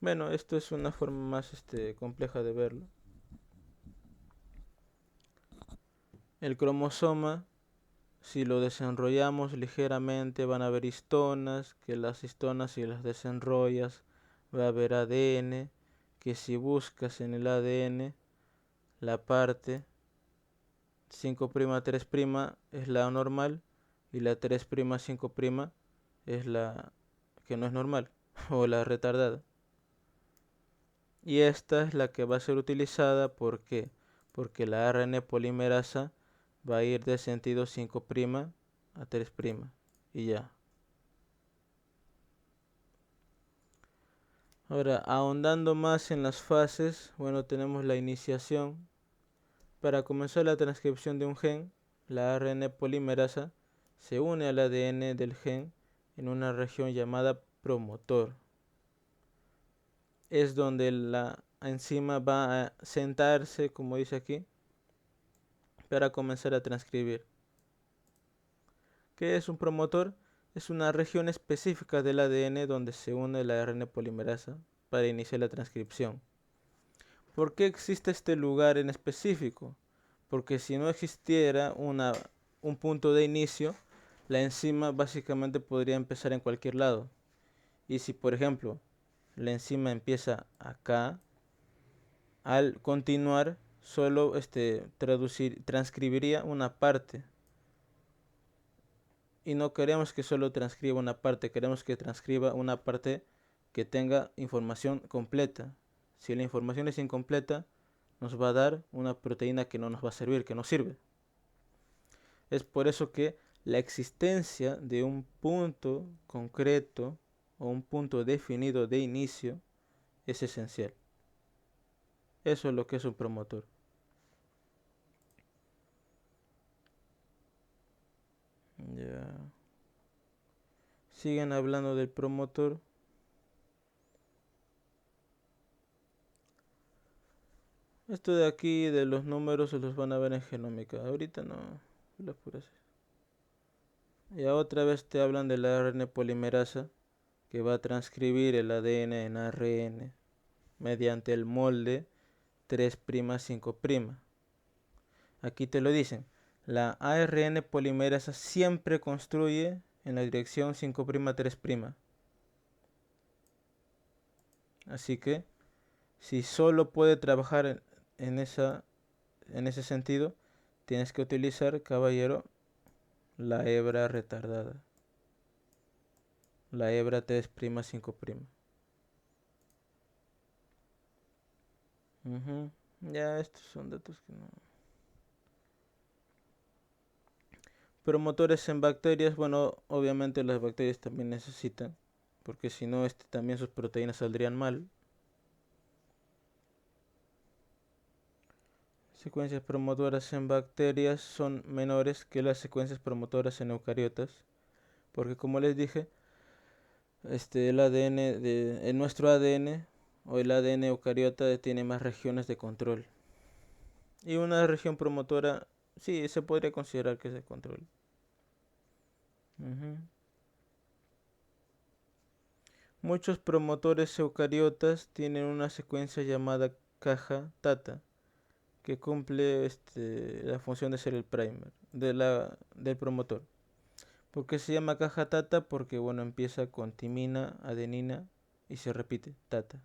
Bueno, esto es una forma más compleja de verlo. El cromosoma, si lo desenrollamos ligeramente, van a haber histonas, que las histonas si las desenrollas va a haber ADN, que si buscas en el ADN la parte 5' 3' es la normal y la 3' 5' es la que no es normal o la retardada. Y esta es la que va a ser utilizada, ¿por qué? Porque la ARN polimerasa va a ir de sentido 5' a 3' y ya. Ahora, ahondando más en las fases, bueno, tenemos la iniciación. Para comenzar la transcripción de un gen, la ARN polimerasa se une al ADN del gen en una región llamada promotor. Es donde la enzima va a sentarse, como dice aquí, para comenzar a transcribir. ¿Qué es un promotor? Es una región específica del ADN donde se une la ARN polimerasa para iniciar la transcripción. ¿Por qué existe este lugar en específico? Porque si no existiera un punto de inicio, la enzima básicamente podría empezar en cualquier lado. Y si, por ejemplo, la enzima empieza acá, al continuar, solo transcribiría una parte. Y no queremos que solo transcriba una parte, queremos que transcriba una parte que tenga información completa. Si la información es incompleta, nos va a dar una proteína que no nos va a servir, que no sirve. Es por eso que la existencia de un punto concreto o un punto definido de inicio es esencial. Eso es lo que es un promotor. Ya. Siguen hablando del promotor. Esto de aquí, de los números, se los van a ver en genómica. Ahorita no. Las puras. Ya otra vez te hablan de la ARN polimerasa que va a transcribir el ADN en ARN mediante el molde 3' 5'. Aquí te lo dicen. La ARN polimerasa siempre construye en la dirección 5' 3'. Así que si solo puede trabajar en ese sentido, tienes que utilizar, caballero, la hebra retardada. La hebra 3' 5'. Ujú. Ya, estos son datos que no. Promotores en bacterias, bueno, obviamente las bacterias también necesitan, porque si no, también sus proteínas saldrían mal. Secuencias promotoras en bacterias son menores que las secuencias promotoras en eucariotas, porque como les dije, el ADN en nuestro ADN o el ADN eucariota tiene más regiones de control. Y una región promotora, sí, se podría considerar que es de control. Ujú. Muchos promotores eucariotas tienen una secuencia llamada caja Tata, que cumple la función de ser el primer del promotor. ¿Por qué se llama caja Tata? Porque bueno, empieza con timina, adenina y se repite, Tata.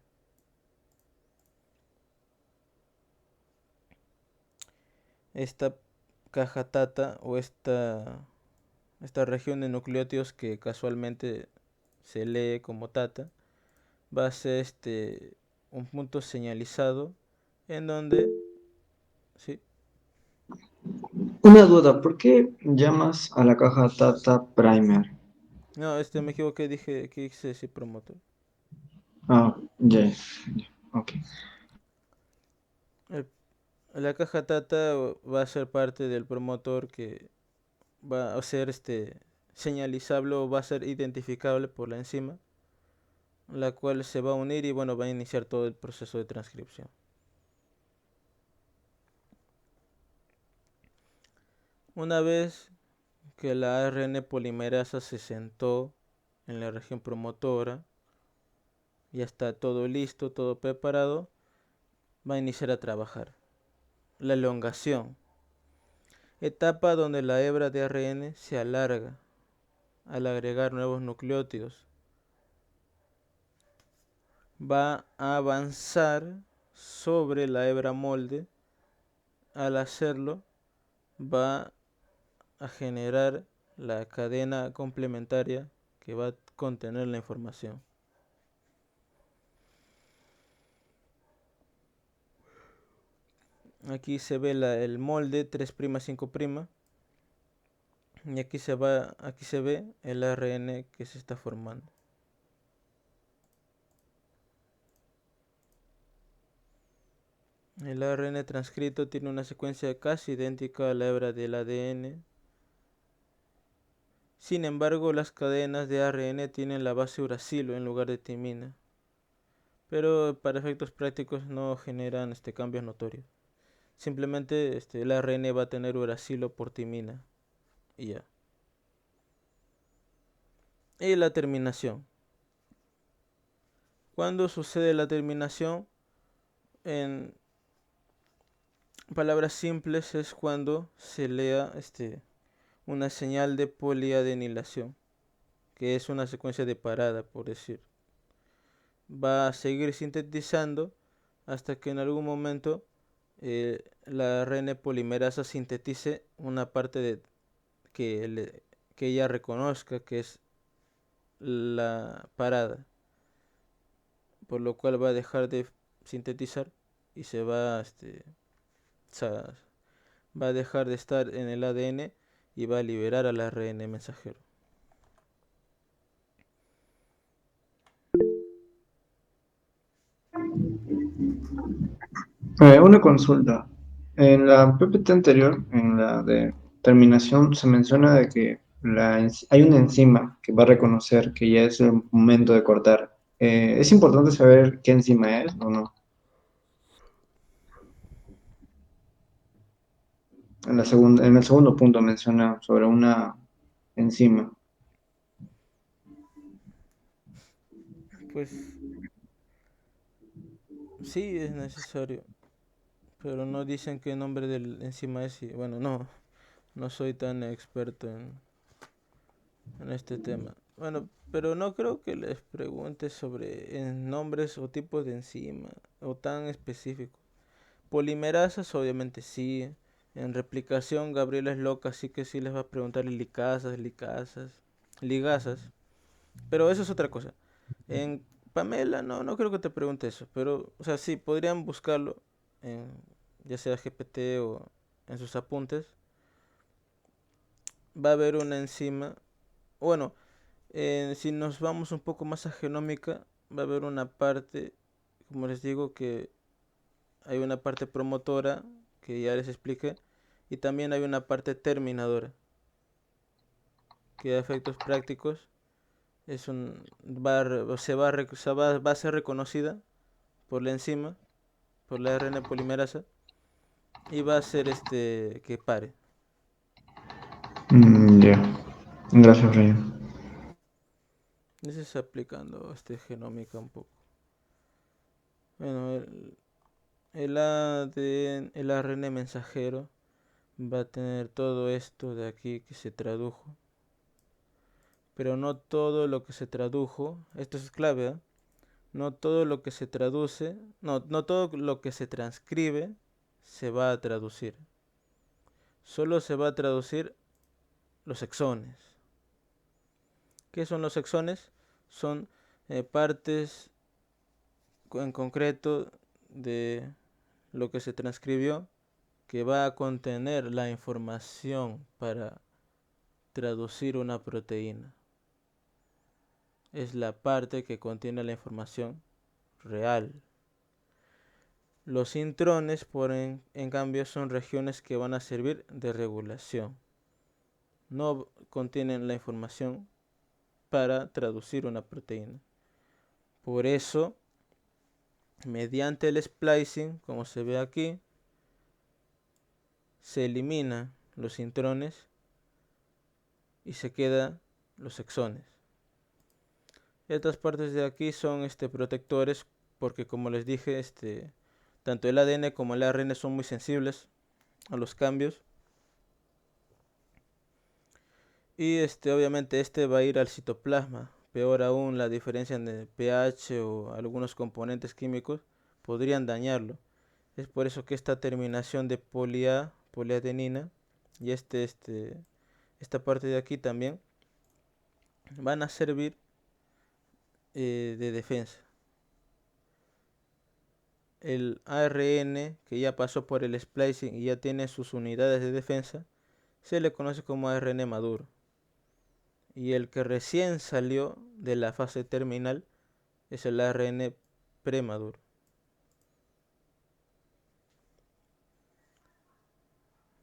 Esta caja Tata o esta región de nucleótidos que casualmente se lee como Tata va a ser un punto señalizado en donde, sí, Una duda, ¿por qué llamas a la caja Tata Primer? no, me equivoqué, dije que hice ese promotor. Ah, ya, ya, ok. El- la caja Tata va a ser parte del promotor que va a ser señalizable o va a ser identificable por la enzima, la cual se va a unir y bueno, va a iniciar todo el proceso de transcripción. Una vez que la ARN polimerasa se sentó en la región promotora, ya está todo listo, todo preparado, va a iniciar a trabajar. La elongación, etapa donde la hebra de ARN se alarga al agregar nuevos nucleótidos. Va a avanzar sobre la hebra molde. Al hacerlo, va a generar la cadena complementaria que va a contener la información. Aquí se ve el molde 3' 5', y aquí se ve el ARN que se está formando. El ARN transcrito tiene una secuencia casi idéntica a la hebra del ADN. Sin embargo, las cadenas de ARN tienen la base uracilo en lugar de timina, pero para efectos prácticos no generan cambios notorios. Simplemente el ARN va a tener uracilo por timina y ya. Y la terminación. Cuando sucede la terminación, en palabras simples, es cuando se lea una señal de poliadenilación, que es una secuencia de parada, por decir. Va a seguir sintetizando hasta que en algún momento la ARN polimerasa sintetice una parte que ella reconozca que es la parada, por lo cual va a dejar de sintetizar y va a dejar de estar en el ADN y va a liberar al ARN mensajero. Una consulta. En la PPT anterior, en la de terminación, se menciona de que hay una enzima que va a reconocer que ya es el momento de cortar. ¿Es importante saber qué enzima es o no? En el segundo punto menciona sobre una enzima. Pues sí es necesario, pero no dicen qué nombre del enzima es y bueno, no soy tan experto en este tema. Bueno, pero no creo que les pregunte sobre nombres o tipos de enzima o tan específicos. Polimerasas, obviamente sí. En replicación, Gabriela es loca, así que sí les va a preguntar ligazas. Pero eso es otra cosa. En Pamela, no, no creo que te pregunte eso, pero, o sea, sí, podrían buscarlo en, ya sea GPT o en sus apuntes. Va a haber una enzima, bueno, si nos vamos un poco más a genómica, va a haber una parte, como les digo, que hay una parte promotora, que ya les expliqué, y también hay una parte terminadora, que a efectos prácticos es va a ser reconocida por la enzima, por la RN polimerasa, y va a ser que pare. Ya. Gracias, Ryan. Ese es aplicando genómica un poco. Bueno, el ADN, el ARN mensajero va a tener todo esto de aquí que se tradujo. Pero no todo lo que se tradujo, esto es clave, ¿eh? No todo lo que se traduce, no todo lo que se transcribe se va a traducir. Solo se va a traducir los exones. ¿Qué son los exones? Son partes en concreto de lo que se transcribió que va a contener la información para traducir una proteína. Es la parte que contiene la información real. Los intrones, en cambio, son regiones que van a servir de regulación. No contienen la información para traducir una proteína. Por eso, mediante el splicing, como se ve aquí, se eliminan los intrones y se quedan los exones. Estas partes de aquí son protectores porque, como les dije, tanto el ADN como el ARN son muy sensibles a los cambios. Y obviamente va a ir al citoplasma. Peor aún, la diferencia en el pH o algunos componentes químicos podrían dañarlo. Es por eso que esta terminación de poliadenina y esta parte de aquí también van a servir de defensa. El ARN que ya pasó por el splicing y ya tiene sus unidades de defensa se le conoce como ARN maduro. Y el que recién salió de la fase terminal es el ARN premaduro.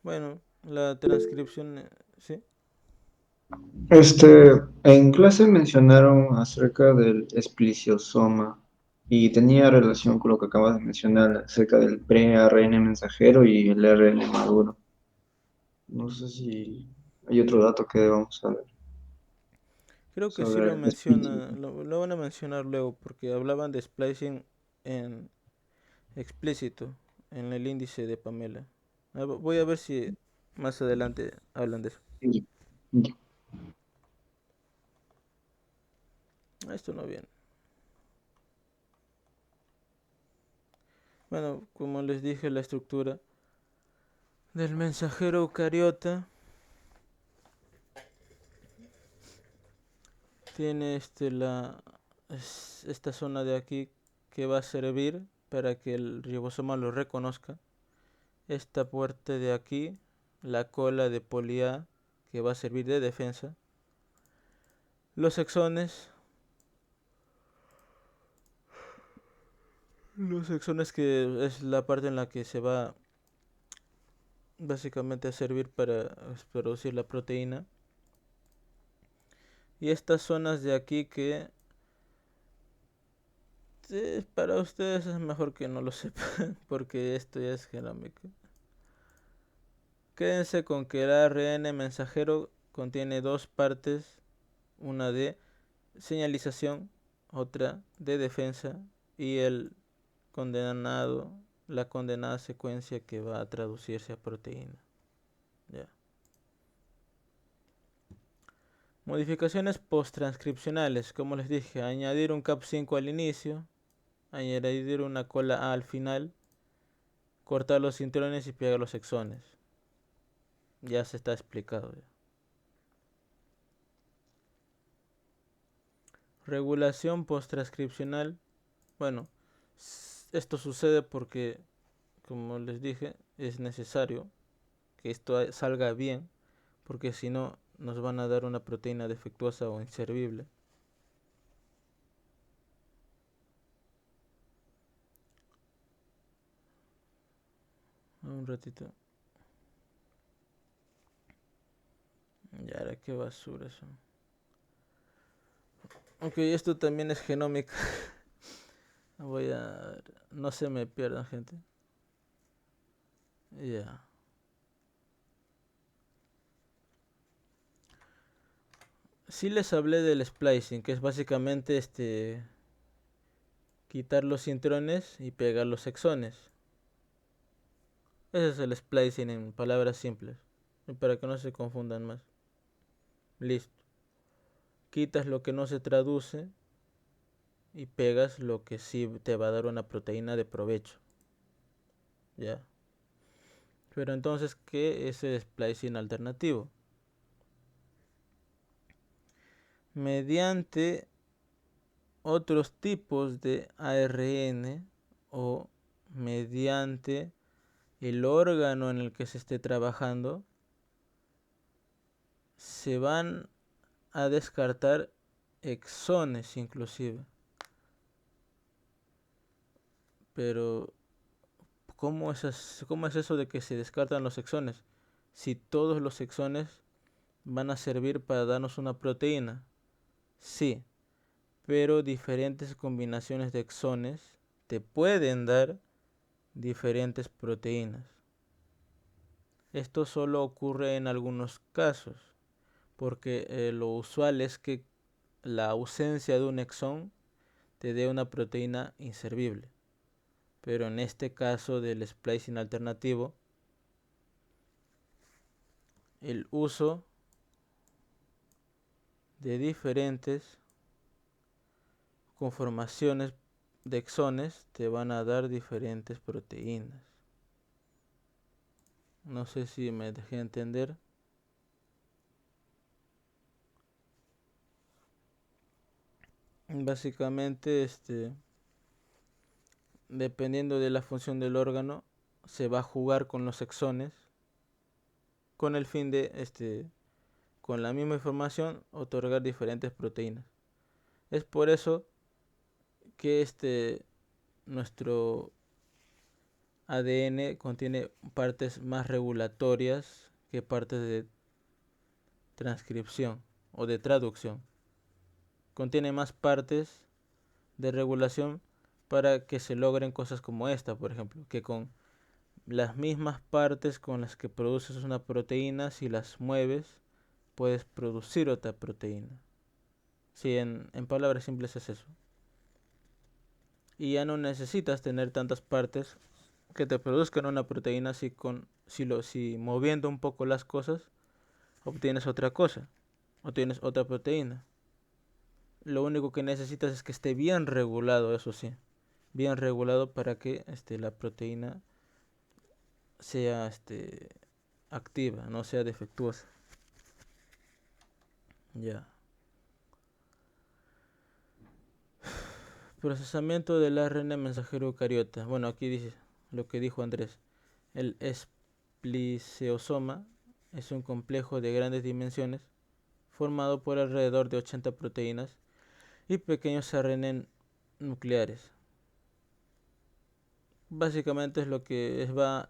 Bueno, la transcripción, ¿sí? En clase mencionaron acerca del espliciosoma y tenía relación con lo que acabas de mencionar acerca del pre-ARN mensajero y el ARN maduro. No sé si hay otro dato que debamos saber Creo que sí sobre lo el esplicio. menciona, lo van a mencionar luego porque hablaban de splicing en explícito en el índice de Pamela. Voy a ver si más adelante hablan de eso. Sí. Ya. Esto no viene. Bueno, como les dije, la estructura del mensajero eucariota tiene esta zona de aquí que va a servir para que el ribosoma lo reconozca. Esta puerta de aquí, la cola de poli A, que va a servir de defensa. Los exones, que es la parte en la que se va básicamente a servir para producir la proteína. Y estas zonas de aquí que para ustedes es mejor que no lo sepan porque esto ya es genómico. Quédense con que el ARN mensajero contiene dos partes, una de señalización, otra de defensa y la condenada secuencia que va a traducirse a proteína. Ya. Modificaciones post-transcripcionales, como les dije, añadir un CAP5 al inicio, añadir una cola A al final, cortar los intrones y pegar los exones. Ya se está explicado. Ya. Regulación post-transcripcional. Bueno, esto sucede porque, como les dije, es necesario que esto salga bien, porque si no nos van a dar una proteína defectuosa o inservible. Un ratito. Y ahora qué basura eso. Ok, esto también es genómica. Voy a... No se me pierdan, gente. Ya. Sí les hablé del splicing, que es básicamente quitar los intrones y pegar los exones. Ese es el splicing en palabras simples. Y para que no se confundan más. Listo. Quitas lo que no se traduce y pegas lo que sí te va a dar una proteína de provecho. Ya. Pero entonces, ¿qué es el splicing alternativo? Mediante otros tipos de ARN o mediante el órgano en el que se esté trabajando, se van a descartar exones inclusive. Pero, ¿cómo es eso de que se descartan los exones? Si todos los exones van a servir para darnos una proteína. Sí, pero diferentes combinaciones de exones te pueden dar diferentes proteínas. Esto solo ocurre en algunos casos, porque lo usual es que la ausencia de un exón te dé una proteína inservible. Pero en este caso del splicing alternativo, el uso de diferentes conformaciones de exones te van a dar diferentes proteínas. No sé si me dejé entender. Básicamente, dependiendo de la función del órgano, se va a jugar con los exones con el fin de, con la misma información, otorgar diferentes proteínas. Es por eso que nuestro ADN contiene partes más regulatorias que partes de transcripción o de traducción. Contiene más partes de regulación para que se logren cosas como esta, por ejemplo, que con las mismas partes con las que produces una proteína, si las mueves, puedes producir otra proteína. Sí, en palabras simples es eso. Y ya no necesitas tener tantas partes que te produzcan una proteína si moviendo un poco las cosas obtienes otra cosa, obtienes otra proteína. Lo único que necesitas es que esté bien regulado, eso sí, bien regulado para que la proteína sea activa, no sea defectuosa. Ya. Procesamiento del ARN mensajero eucariota. Bueno, aquí dice lo que dijo Andrés. El espliceosoma es un complejo de grandes dimensiones formado por alrededor de 80 proteínas y pequeños ARN nucleares. Básicamente es lo que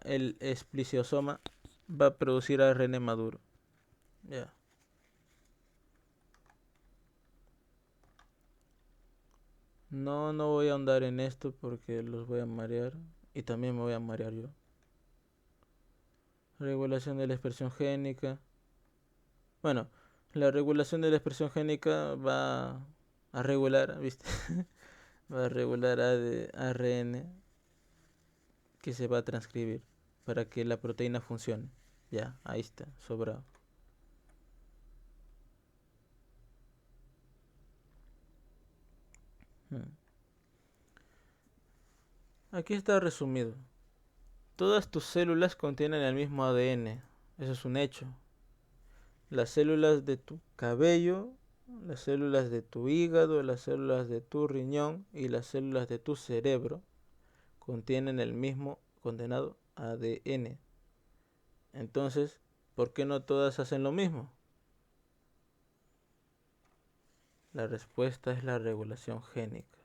el espliceosoma va a producir ARN maduro. Ya. No voy a ahondar en esto porque los voy a marear y también me voy a marear yo. Regulación de la expresión génica. Bueno, la regulación de la expresión génica va a regular, ¿viste? Va a regular ARN que se va a transcribir para que la proteína funcione. Ya, ahí está, sobrado. Aquí está resumido. Todas tus células contienen el mismo ADN. Eso es un hecho. Las células de tu cabello las células de tu hígado, las células de tu riñón y las células de tu cerebro contienen el mismo condenado ADN. Entonces, ¿por qué no todas hacen lo mismo? La respuesta es la regulación génica,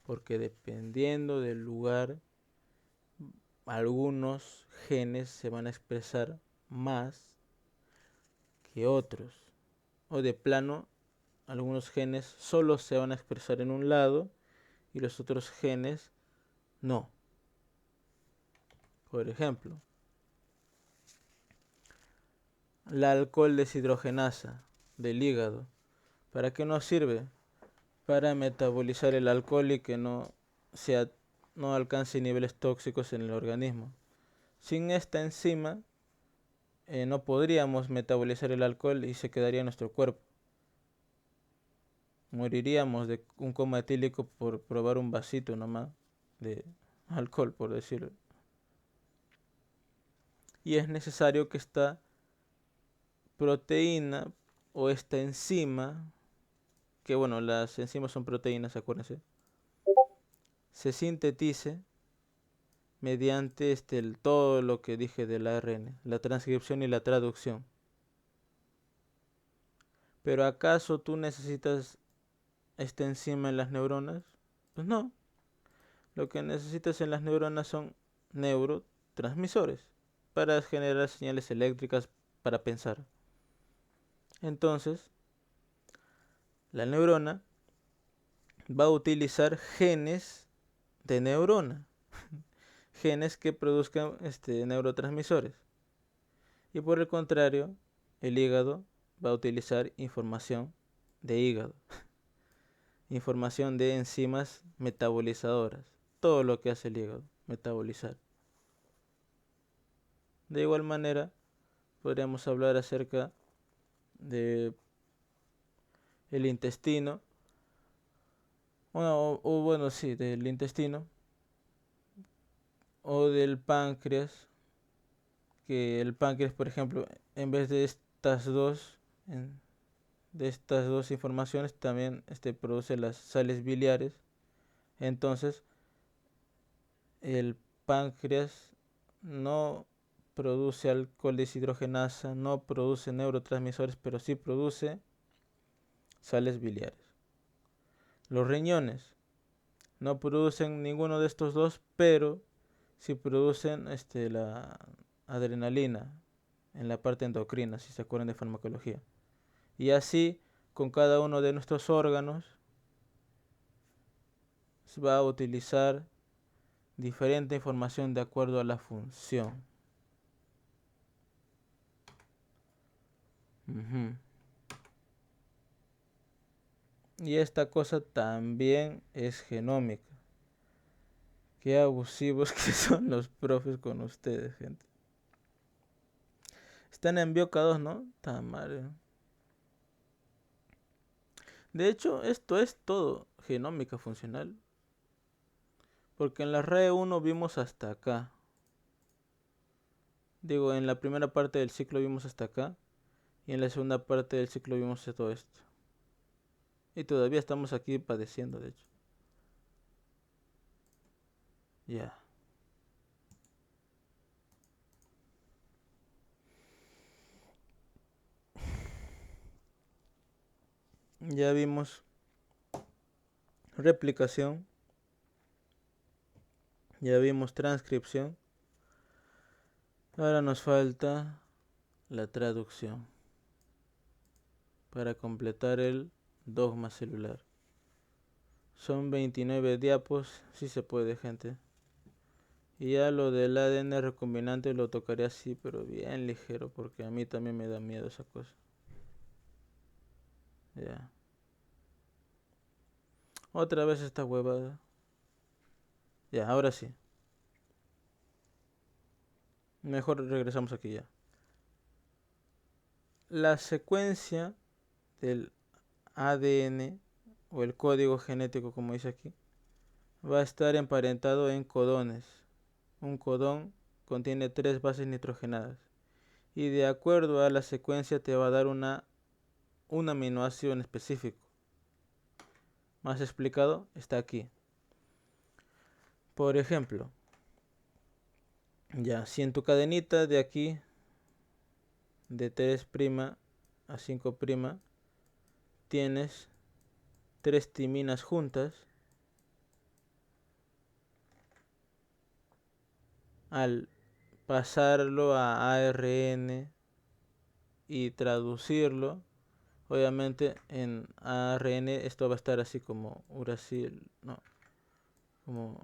porque dependiendo del lugar, algunos genes se van a expresar más que otros, o de plano, algunos genes solo se van a expresar en un lado y los otros genes no. Por ejemplo, la alcohol deshidrogenasa del hígado. ¿Para qué nos sirve? Para metabolizar el alcohol y que no alcance niveles tóxicos en el organismo. Sin esta enzima no podríamos metabolizar el alcohol y se quedaría en nuestro cuerpo. Moriríamos de un coma etílico por probar un vasito nomás de alcohol, por decirlo. Y es necesario que esta proteína o esta enzima, que bueno, las enzimas son proteínas, acuérdense, se sintetice mediante todo lo que dije del ARN, la transcripción y la traducción. Pero ¿acaso tú necesitas esta enzima en las neuronas? Pues no. Lo que necesitas en las neuronas son neurotransmisores para generar señales eléctricas para pensar. Entonces, la neurona va a utilizar genes de neurona, genes que produzcan neurotransmisores. Y por el contrario, el hígado va a utilizar información de hígado, información de enzimas metabolizadoras, todo lo que hace el hígado, metabolizar. De igual manera, podríamos hablar acerca de el intestino, bueno, sí, del intestino o del páncreas, que el páncreas, por ejemplo, en vez de estas dos informaciones, también produce las sales biliares. Entonces, el páncreas no produce alcohol deshidrogenasa, no produce neurotransmisores, pero sí produce sales biliares. Los riñones no producen ninguno de estos dos, pero sí producen la adrenalina en la parte endocrina, si se acuerdan de farmacología. Y así, con cada uno de nuestros órganos, se va a utilizar diferente información de acuerdo a la función. Y esta cosa también es genómica. Qué abusivos que son los profes con ustedes, gente. Están en Bioca 2, ¿no? Madre. De hecho, esto es todo genómica funcional. Porque en la RAE 1 vimos hasta acá. Digo, en la primera parte del ciclo vimos hasta acá. Y en la segunda parte del ciclo vimos todo esto. Y todavía estamos aquí padeciendo, de hecho. Ya. Ya vimos replicación. Ya vimos transcripción. Ahora nos falta la traducción para completar el dogma celular. Son 29 diapos, si se puede, gente. Y ya lo del ADN recombinante lo tocaré así, pero bien ligero, porque a mí también me da miedo esa cosa. Ya. Otra vez esta huevada. Ya, ahora sí. Mejor regresamos aquí ya. La secuencia del ADN o el código genético, como dice aquí, va a estar emparentado en codones. Un codón contiene 3 bases nitrogenadas y de acuerdo a la secuencia te va a dar una un aminoácido en específico. Más explicado está aquí. Por ejemplo, ya, si en tu cadenita de aquí, de 3' a 5', tienes 3 timinas juntas, al pasarlo a ARN y traducirlo, obviamente en ARN esto va a estar así como uracil, no, como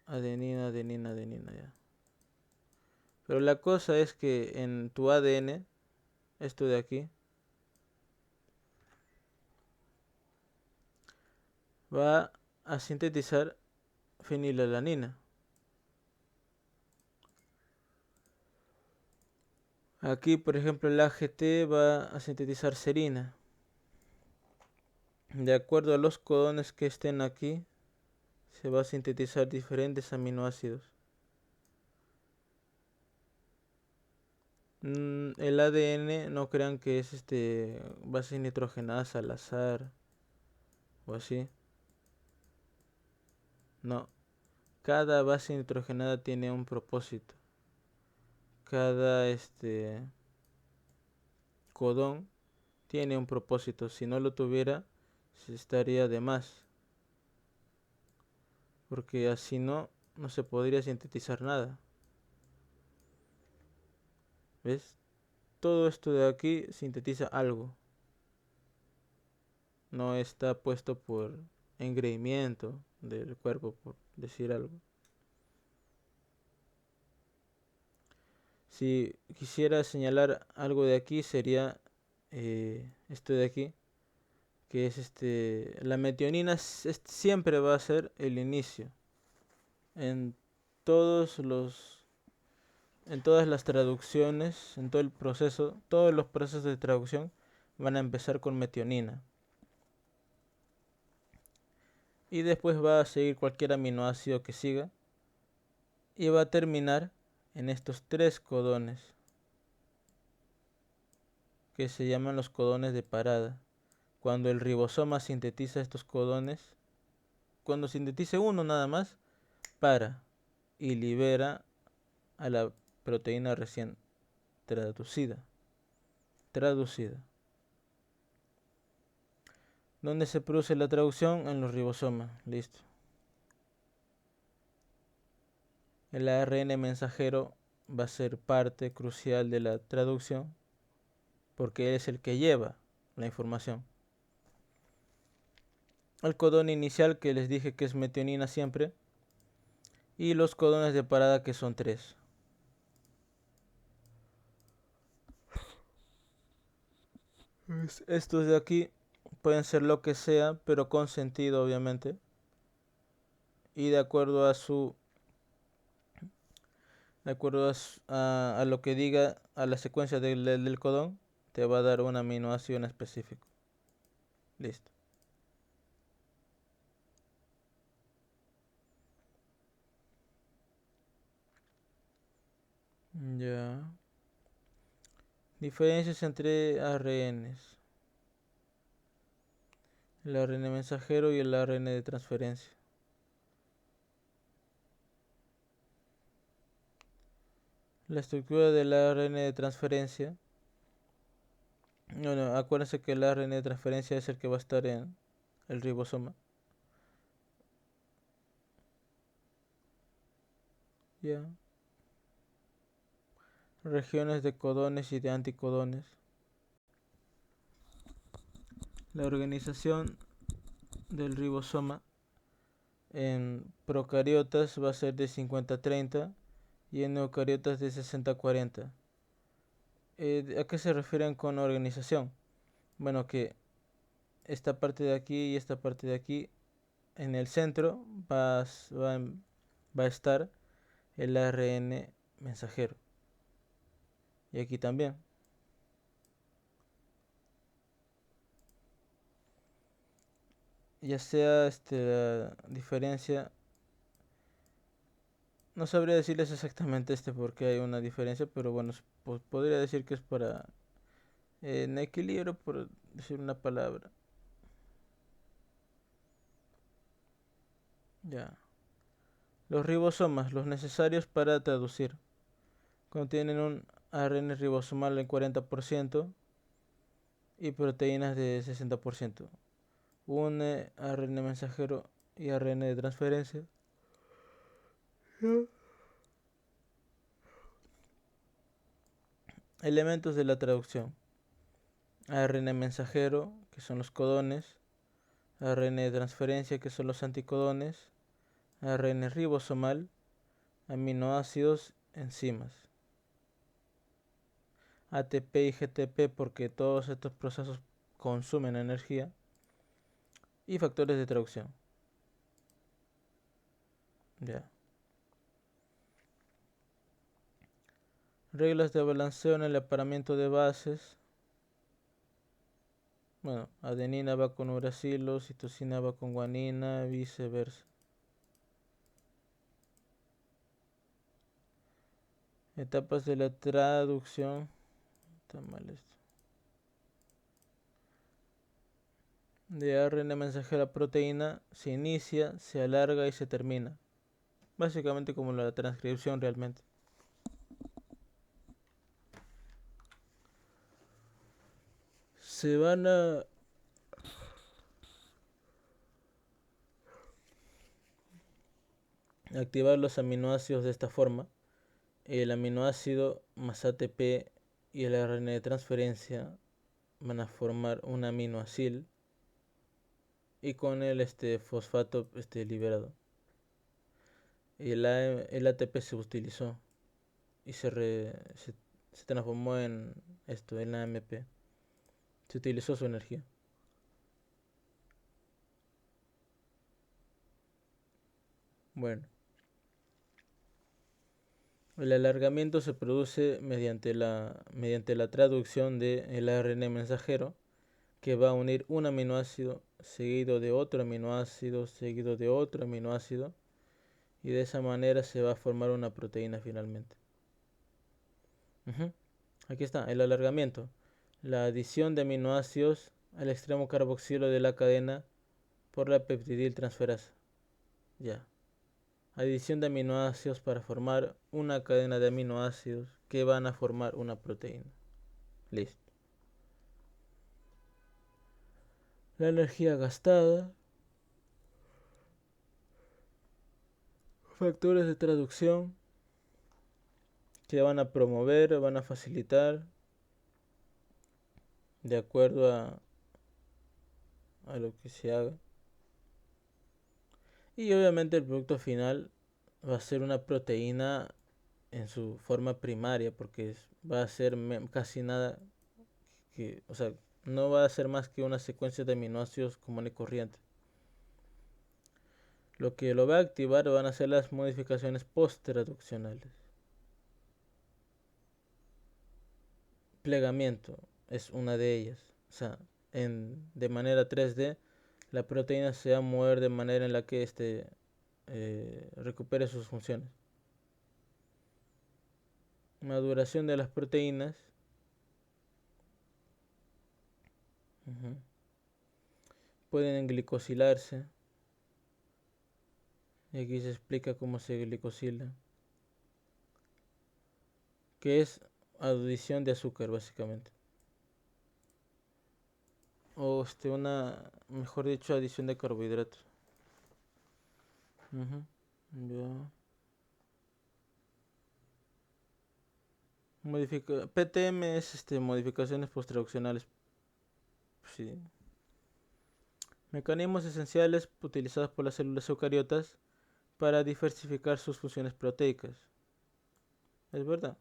adenina, adenina, adenina, ya. Pero la cosa es que en tu ADN, esto de aquí, va a sintetizar fenilalanina. Aquí, por ejemplo, el AGT va a sintetizar serina. De acuerdo a los codones que estén aquí, se va a sintetizar diferentes aminoácidos. El ADN no crean que es base nitrogenasa al azar o así. No, cada base nitrogenada tiene un propósito. Cada codón tiene un propósito. Si no lo tuviera, se estaría de más. Porque así no se podría sintetizar nada. ¿Ves? Todo esto de aquí sintetiza algo. No está puesto por engreimiento del cuerpo, por decir algo. Si quisiera señalar algo de aquí sería esto de aquí, que es la metionina siempre va a ser el inicio en todos los en todas las traducciones, en todo el proceso, todos los procesos de traducción van a empezar con metionina. Y después va a seguir cualquier aminoácido que siga y va a terminar en estos 3 codones que se llaman los codones de parada. Cuando el ribosoma sintetiza estos codones, cuando sintetice uno nada más, para y libera a la proteína recién traducida. ¿Dónde se produce la traducción? En los ribosomas. Listo. El ARN mensajero va a ser parte crucial de la traducción porque es el que lleva la información. El codón inicial que les dije que es metionina siempre y los codones de parada que son 3. Estos de aquí pueden ser lo que sea, pero con sentido obviamente. Y de acuerdo a a lo que diga a la secuencia del codón, te va a dar un aminoácido en específico. Listo. Ya. Diferencias entre ARNs. El ARN mensajero y el ARN de transferencia. La estructura del ARN de transferencia. No, acuérdense que el ARN de transferencia es el que va a estar en el ribosoma. Ya. Regiones de codones y de anticodones. La organización del ribosoma en procariotas va a ser de 50-30 y en eucariotas de 60-40. ¿A qué se refieren con organización? Bueno, que esta parte de aquí y esta parte de aquí en el centro va a estar el ARN mensajero. Y aquí también. Ya sea la diferencia. No sabría decirles exactamente por qué hay una diferencia, pero bueno, podría decir que es para En equilibrio, por decir una palabra. Ya. Los ribosomas, los necesarios para traducir, contienen un ARN ribosomal en 40% y proteínas de 60%. Un ARN mensajero y ARN de transferencia. Elementos de la traducción. ARN mensajero, que son los codones. ARN de transferencia, que son los anticodones. ARN ribosomal, aminoácidos, enzimas. ATP y GTP, porque todos estos procesos consumen energía. Y factores de traducción. Ya. Reglas de balanceo en el aparamiento de bases. Bueno, adenina va con uracilo, citosina va con guanina, viceversa. Etapas de la traducción. Está mal esto. De ARN mensajero a proteína se inicia, se alarga y se termina. Básicamente como la transcripción realmente. Se van a activar los aminoácidos de esta forma. El aminoácido más ATP y el ARN de transferencia van a formar un aminoacil y con el fosfato liberado. El ATP se utilizó y se transformó en en AMP. Se utilizó su energía. Bueno, el alargamiento se produce mediante la traducción del ARN mensajero, que va a unir un aminoácido seguido de otro aminoácido seguido de otro aminoácido, y de esa manera se va a formar una proteína finalmente. Aquí está el alargamiento, la adición de aminoácidos al extremo carboxilo de la cadena por la peptidiltransferasa. Ya. Adición de aminoácidos para formar una cadena de aminoácidos que van a formar una proteína. Listo. La energía gastada. Factores de traducción que van a promover, van a facilitar de acuerdo a lo que se haga. Y obviamente el producto final va a ser una proteína en su forma primaria, porque va a ser casi nada que, o sea, no va a ser más que una secuencia de aminoácidos común y corriente. Lo que lo va a activar van a ser las modificaciones post-traduccionales. Plegamiento es una de ellas. O sea, de manera 3D, la proteína se va a mover de manera en la que recupere sus funciones. Maduración de las proteínas. Pueden glicosilarse. Y aquí se explica cómo se glicosila. Que es adición de azúcar, básicamente. O mejor dicho, adición de carbohidratos. Ya. PTM es modificaciones posttraduccionales. Sí. Mecanismos esenciales utilizados por las células eucariotas para diversificar sus funciones proteicas. Es verdad.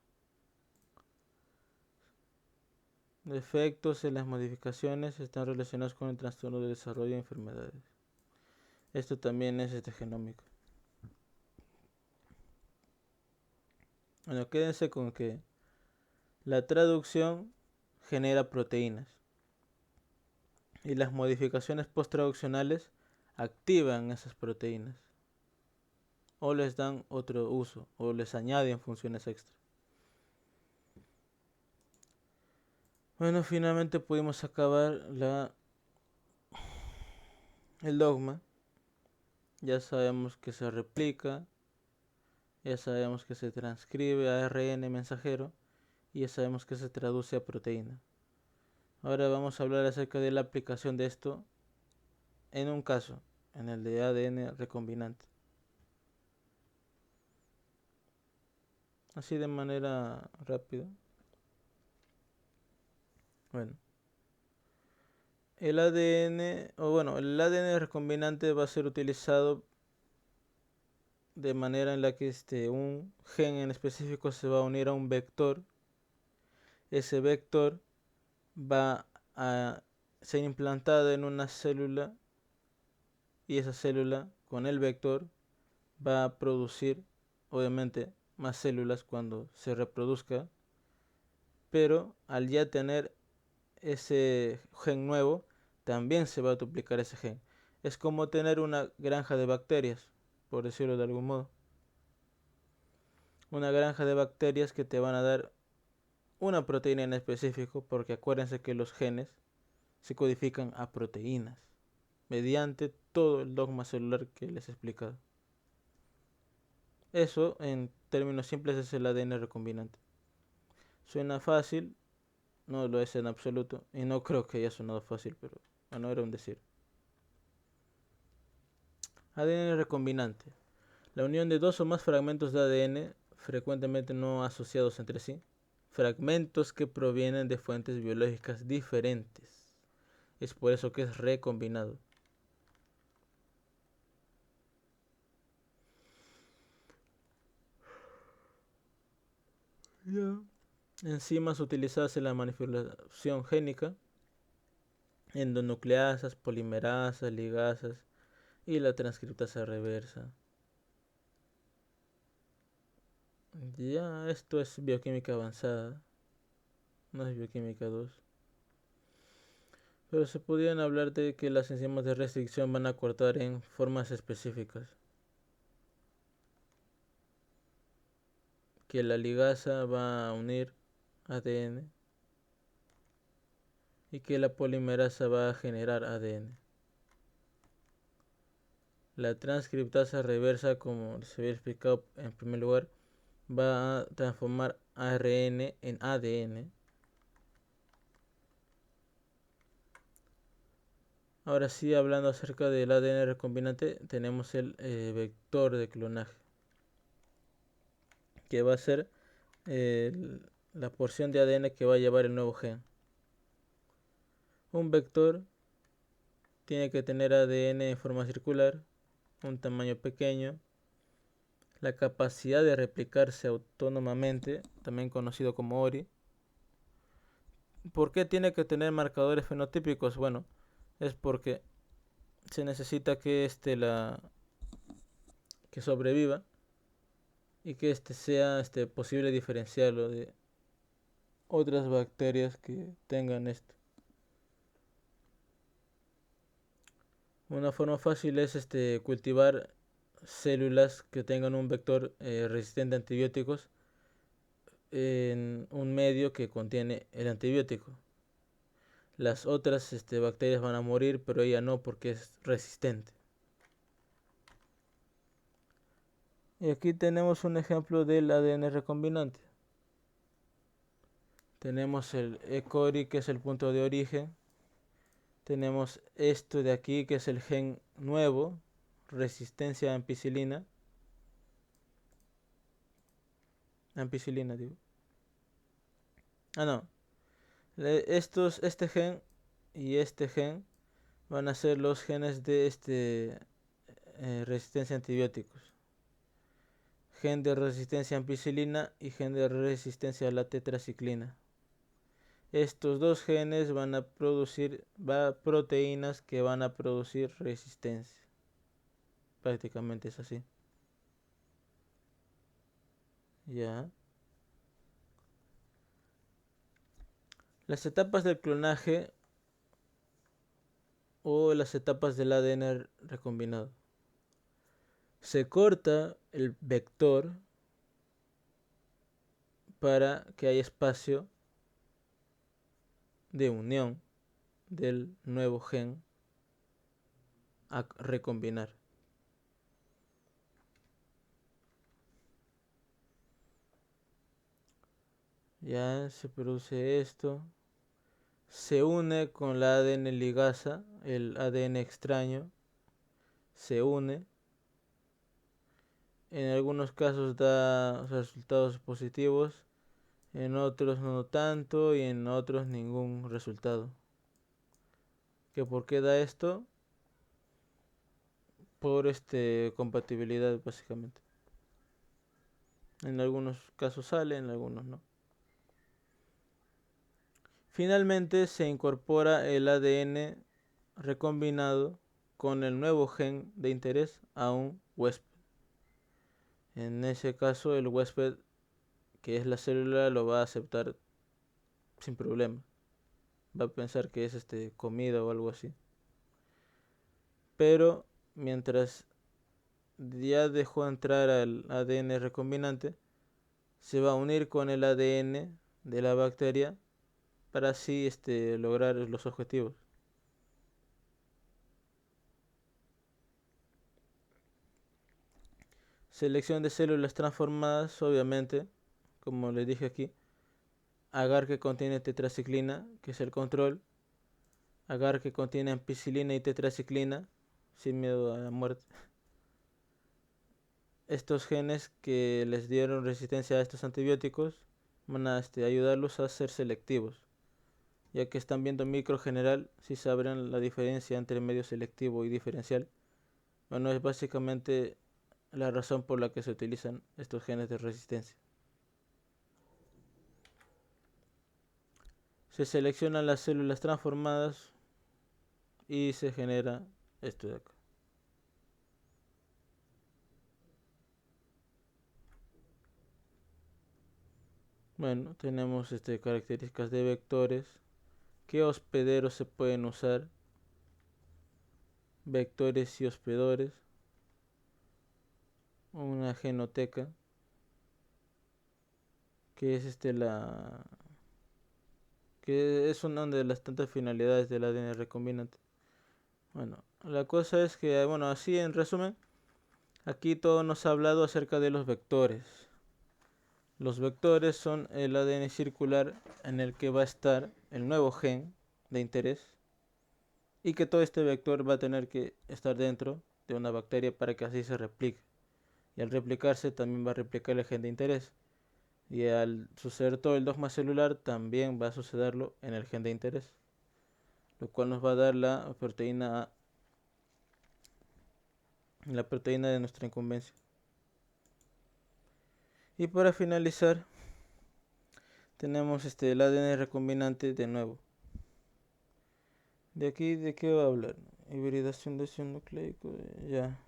Defectos en las modificaciones están relacionados con el trastorno de desarrollo de enfermedades. Esto también es genómico. Bueno, quédense con que la traducción genera proteínas y las modificaciones posttraduccionales activan esas proteínas o les dan otro uso o les añaden funciones extra. Bueno, finalmente pudimos acabar el dogma. Ya sabemos que se replica, ya sabemos que se transcribe a ARN mensajero y ya sabemos que se traduce a proteína. Ahora vamos a hablar acerca de la aplicación de esto en un caso, en el de ADN recombinante. Así de manera rápida. Bueno, el el ADN recombinante va a ser utilizado de manera en la que un gen en específico se va a unir a un vector. Ese vector va a ser implantado en una célula y esa célula con el vector va a producir obviamente más células cuando se reproduzca, pero al ya tener ese gen nuevo también se va a duplicar ese gen. Es como tener una granja de bacterias, por decirlo de algún modo. Una granja de bacterias que te van a dar una proteína en específico, porque acuérdense que los genes se codifican a proteínas mediante todo el dogma celular que les he explicado. Eso, en términos simples, es el ADN recombinante. Suena fácil, no lo es en absoluto, y no creo que haya sonado fácil, pero bueno, era un decir. ADN recombinante. La unión de dos o más fragmentos de ADN, frecuentemente no asociados entre sí, fragmentos que provienen de fuentes biológicas diferentes. Es por eso que es recombinado. Yeah. Enzimas utilizadas en la manipulación génica, endonucleasas, polimerasas, ligasas y la transcriptasa reversa. Ya, esto es bioquímica avanzada, no es bioquímica 2. Pero se podrían hablar de que las enzimas de restricción van a cortar en formas específicas. Que la ligasa va a unir ADN y que la polimerasa va a generar ADN. La transcriptasa reversa, como se había explicado en primer lugar, va a transformar ARN en ADN. Ahora sí, hablando acerca del ADN recombinante, tenemos el vector de clonaje, que va a ser la porción de ADN que va a llevar el nuevo gen. Un vector tiene que tener ADN en forma circular, un tamaño pequeño, la capacidad de replicarse autónomamente, también conocido como ORI. ¿Por qué tiene que tener marcadores fenotípicos? Bueno, es porque se necesita que que sobreviva y que sea posible diferenciarlo de otras bacterias que tengan esto. Una forma fácil es cultivar células que tengan un vector resistente a antibióticos en un medio que contiene el antibiótico. Las otras bacterias van a morir, pero ella no porque es resistente. Y aquí tenemos un ejemplo del ADN recombinante. Tenemos el E. coli, que es el punto de origen. Tenemos esto de aquí, que es el gen nuevo, resistencia a ampicilina. Ampicilina, digo. Ah, no. Este gen y este gen van a ser los genes de resistencia a antibióticos. Gen de resistencia a ampicilina y gen de resistencia a la tetraciclina. Estos dos genes van a producir proteínas que van a producir resistencia. Prácticamente es así. Ya. Las etapas del clonaje o las etapas del ADN recombinado. Se corta el vector para que haya espacio de unión del nuevo gen a recombinar. Ya se produce esto, se une con la ADN ligasa, el ADN extraño, se une. En algunos casos da resultados positivos, en otros no tanto y en otros ningún resultado. ¿Que por qué da esto? Por compatibilidad básicamente. En algunos casos sale, en algunos no. Finalmente se incorpora el ADN recombinado con el nuevo gen de interés a un huésped. En ese caso el huésped, que es la célula, lo va a aceptar sin problema. Va a pensar que es comida o algo así. Pero mientras ya dejó entrar al ADN recombinante, se va a unir con el ADN de la bacteria para así lograr los objetivos. Selección de células transformadas, obviamente, como les dije aquí. Agar que contiene tetraciclina, que es el control. Agar que contiene ampicilina y tetraciclina, sin miedo a la muerte. Estos genes que les dieron resistencia a estos antibióticos van a ayudarlos a ser selectivos, ya que están viendo micro general, si sabrán la diferencia entre medio selectivo y diferencial. Bueno, es básicamente la razón por la que se utilizan estos genes de resistencia. Se seleccionan las células transformadas y se genera esto de acá. Bueno, tenemos características de vectores. ¿Qué hospederos se pueden usar? Vectores y hospedores. Una genoteca, que es que es una de las tantas finalidades del ADN recombinante. Bueno, la cosa es que, bueno, así en resumen, aquí todo nos ha hablado acerca de los vectores. Los vectores son el ADN circular en el que va a estar el nuevo gen de interés y que todo este vector va a tener que estar dentro de una bacteria para que así se replique. Y al replicarse también va a replicar el gen de interés. Y al suceder todo el dogma celular también va a sucederlo en el gen de interés, lo cual nos va a dar la proteína de nuestra incumbencia. Y para finalizar tenemos el ADN recombinante de nuevo. De aquí, ¿de qué va a hablar? Hibridación de ácido nucleico, ya.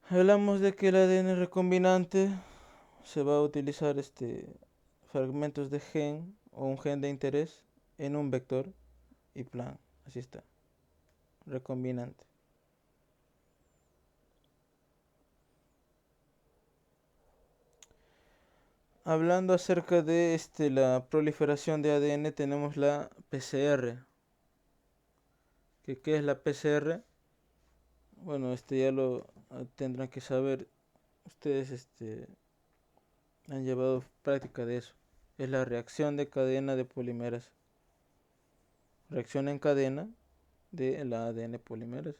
Hablamos de que el ADN recombinante se va a utilizar fragmentos de gen o un gen de interés en un vector y plan, así está, recombinante. Hablando acerca de la proliferación de ADN, tenemos la PCR. ¿Qué es la PCR? Bueno, ya lo tendrán que saber. Ustedes han llevado práctica de eso. Es la reacción de cadena de polimerasa. Reacción en cadena de la ADN polimerasa.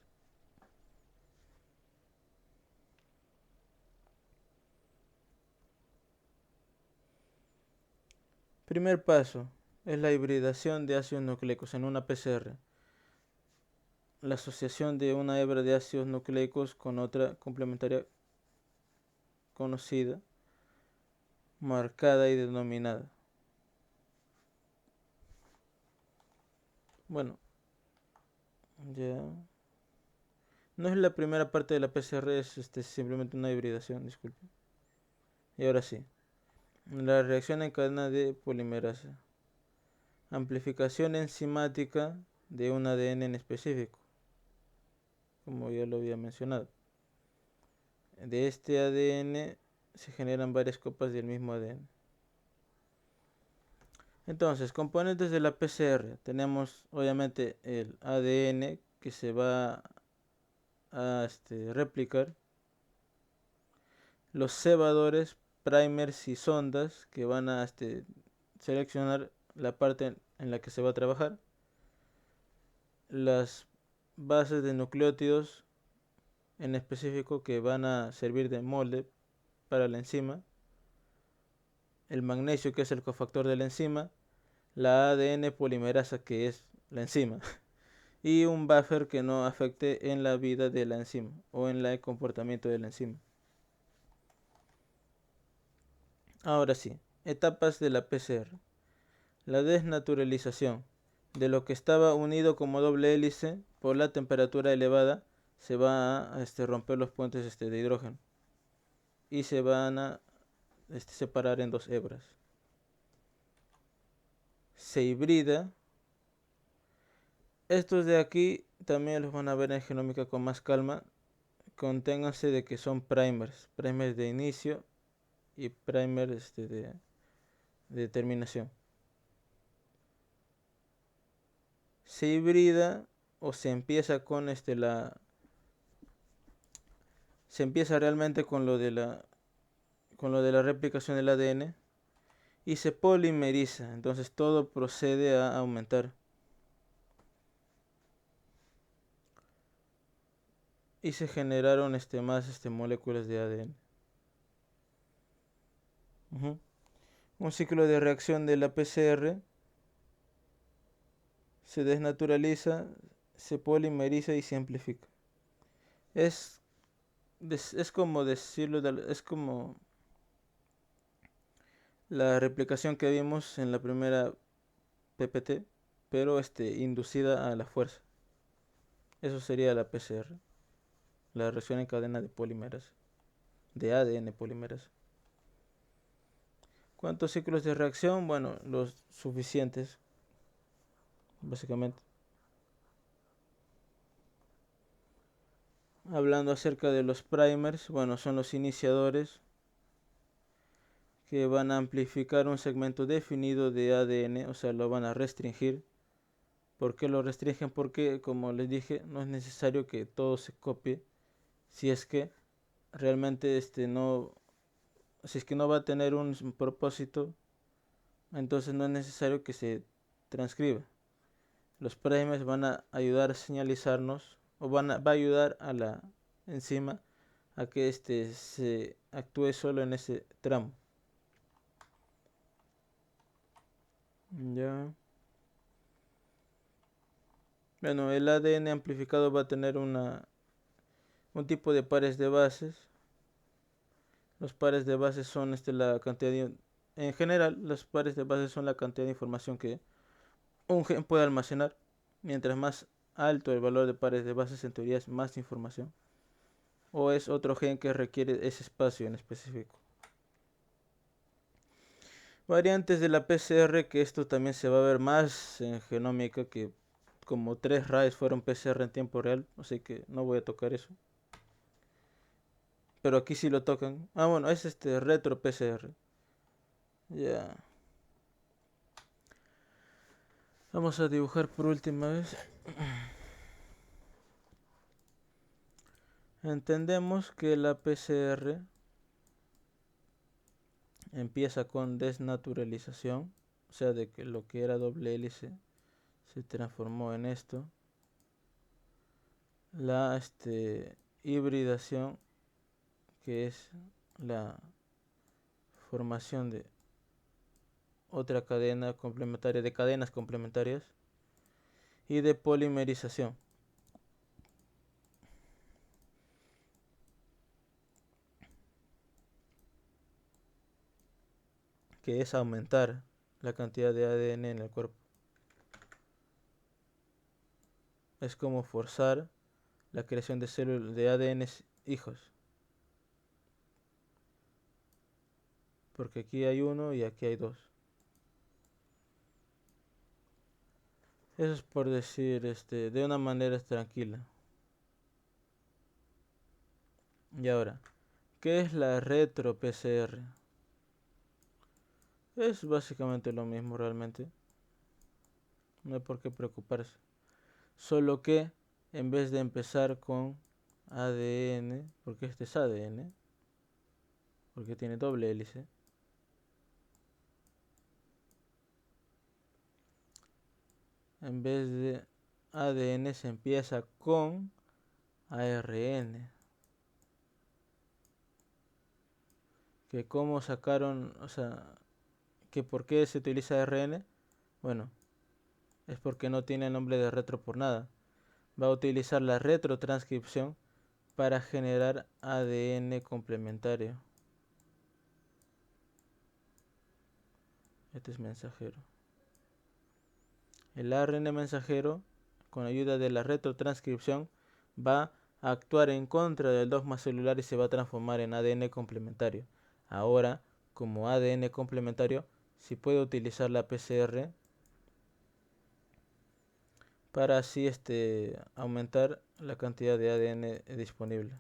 Primer paso es la hibridación de ácidos nucleicos en una PCR. La asociación de una hebra de ácidos nucleicos con otra complementaria conocida, marcada y denominada. Bueno, ya. No es la primera parte de la PCR, es simplemente una hibridación, disculpen. Y ahora sí. La reacción en cadena de polimerasa. Amplificación enzimática de un ADN en específico, como ya lo había mencionado. De este ADN se generan varias copias del mismo ADN. Entonces, componentes de la PCR. Tenemos obviamente el ADN que se va a replicar. Los cebadores, primers y sondas que van a seleccionar la parte en la que se va a trabajar. Las bases de nucleótidos en específico que van a servir de molde para la enzima. El magnesio, que es el cofactor de la enzima. La ADN polimerasa, que es la enzima. Y un buffer que no afecte en la vida de la enzima o en el comportamiento de la enzima. Ahora sí, etapas de la PCR. La desnaturalización. De lo que estaba unido como doble hélice por la temperatura elevada, se va a romper los puentes de hidrógeno y se van a separar en dos hebras. Se hibrida. Estos de aquí también los van a ver en genómica con más calma. Conténganse de que son primers de inicio y primers de terminación. Se hibrida o se empieza con se empieza realmente con lo de la replicación del ADN y se polimeriza, entonces todo procede a aumentar y se generaron más moléculas de ADN. Un ciclo de reacción de la PCR: se desnaturaliza, se polimeriza y se amplifica. Es, es como decirlo, es como la replicación que vimos en la primera PPT, pero inducida a la fuerza. Eso sería la PCR, la reacción en cadena de polímeros, de ADN polímeros. ¿Cuántos ciclos de reacción? Bueno, los suficientes, básicamente. Hablando acerca de los primers, bueno, son los iniciadores que van a amplificar un segmento definido de ADN, o sea, lo van a restringir. ¿Por qué lo restringen? Porque, como les dije, no es necesario que todo se copie si es que realmente si es que no va a tener un propósito, entonces no es necesario que se transcriba. Los primers van a ayudar a señalizarnos, o va a ayudar a la enzima a que se actúe solo en ese tramo. Ya. Bueno, el ADN amplificado va a tener un tipo de pares de bases. Los pares de bases son la cantidad en general, los pares de bases son la cantidad de información que un gen puede almacenar. Mientras más alto el valor de pares de bases, en teoría es más información. O es otro gen que requiere ese espacio en específico. Variantes de la PCR, que esto también se va a ver más en genómica, que como 3 RAIs fueron PCR en tiempo real, así que no voy a tocar eso. Pero aquí sí lo tocan. Ah, bueno, es retro PCR. Ya. Vamos a dibujar por última vez. Entendemos que la PCR empieza con desnaturalización, o sea, de que lo que era doble hélice se transformó en esto. La hibridación, que es la formación de otra cadena complementaria, de cadenas complementarias, y de polimerización, que es aumentar la cantidad de ADN en el cuerpo. Es como forzar la creación de células de ADN hijos, porque aquí hay uno y aquí hay dos. Eso es por decir de una manera tranquila. Y ahora, ¿qué es la retro-PCR? Es básicamente lo mismo realmente. No hay por qué preocuparse. Solo que en vez de empezar con ADN, porque este es ADN, porque tiene doble hélice, en vez de ADN se empieza con ARN. Que cómo sacaron, o sea, que por qué se utiliza ARN, bueno, es porque no tiene el nombre de retro por nada. Va a utilizar la retrotranscripción para generar ADN complementario. Este es mensajero. El ARN mensajero, con ayuda de la retrotranscripción, va a actuar en contra del dogma celular y se va a transformar en ADN complementario. Ahora, como ADN complementario, si puede utilizar la PCR para así aumentar la cantidad de ADN disponible.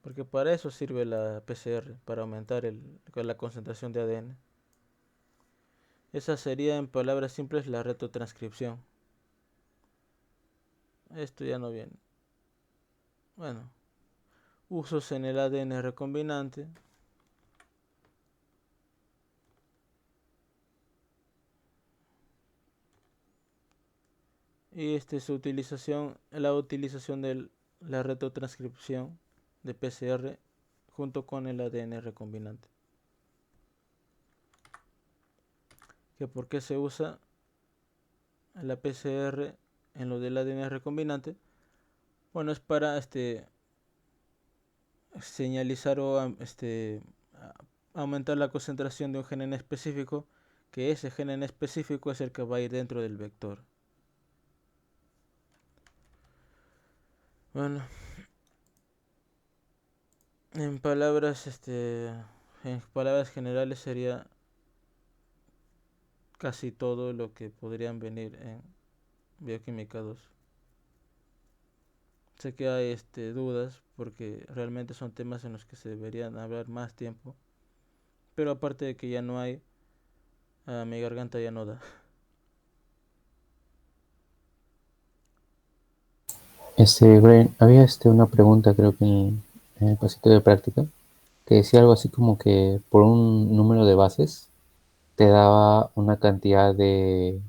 Porque para eso sirve la PCR, para aumentar la concentración de ADN. Esa sería en palabras simples la retrotranscripción. Esto ya no viene. Bueno, usos en el ADN recombinante. Y su utilización, la utilización de la retrotranscripción de PCR junto con el ADN recombinante. ¿Que por qué se usa la PCR en lo del ADN recombinante? Bueno, es para señalizar o aumentar la concentración de un gen en específico, que ese gen en específico es el que va a ir dentro del vector. Bueno, en palabras generales sería casi todo lo que podrían venir en Bioquímica 2. Sé que hay dudas porque realmente son temas en los que se deberían hablar más tiempo, pero aparte de que ya no hay, mi garganta ya no da. Brian, había una pregunta, creo que en el pasito de práctica, que decía algo así como que por un número de bases te daba una cantidad de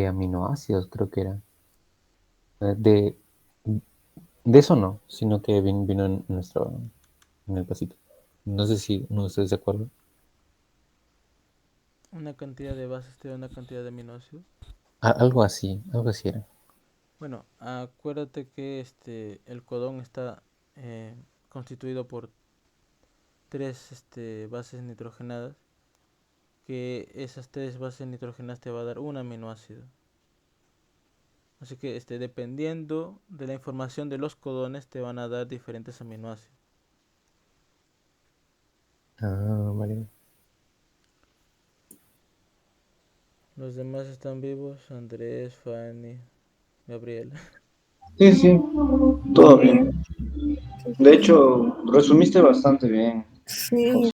aminoácidos, creo que era. De, de eso no, sino que vino en el pasito. No sé si no estáis de acuerdo. Una cantidad de bases te da una cantidad de aminoácidos. Algo así era. Bueno, acuérdate que el codón está constituido por tres bases nitrogenadas, que esas tres bases nitrogenadas te va a dar un aminoácido. Así que dependiendo de la información de los codones te van a dar diferentes aminoácidos. Ah, vale. Los demás están vivos: Andrés, Fanny, Gabriel. Sí, sí, todo Sí, bien. sí, De hecho, resumiste bastante bien. sí,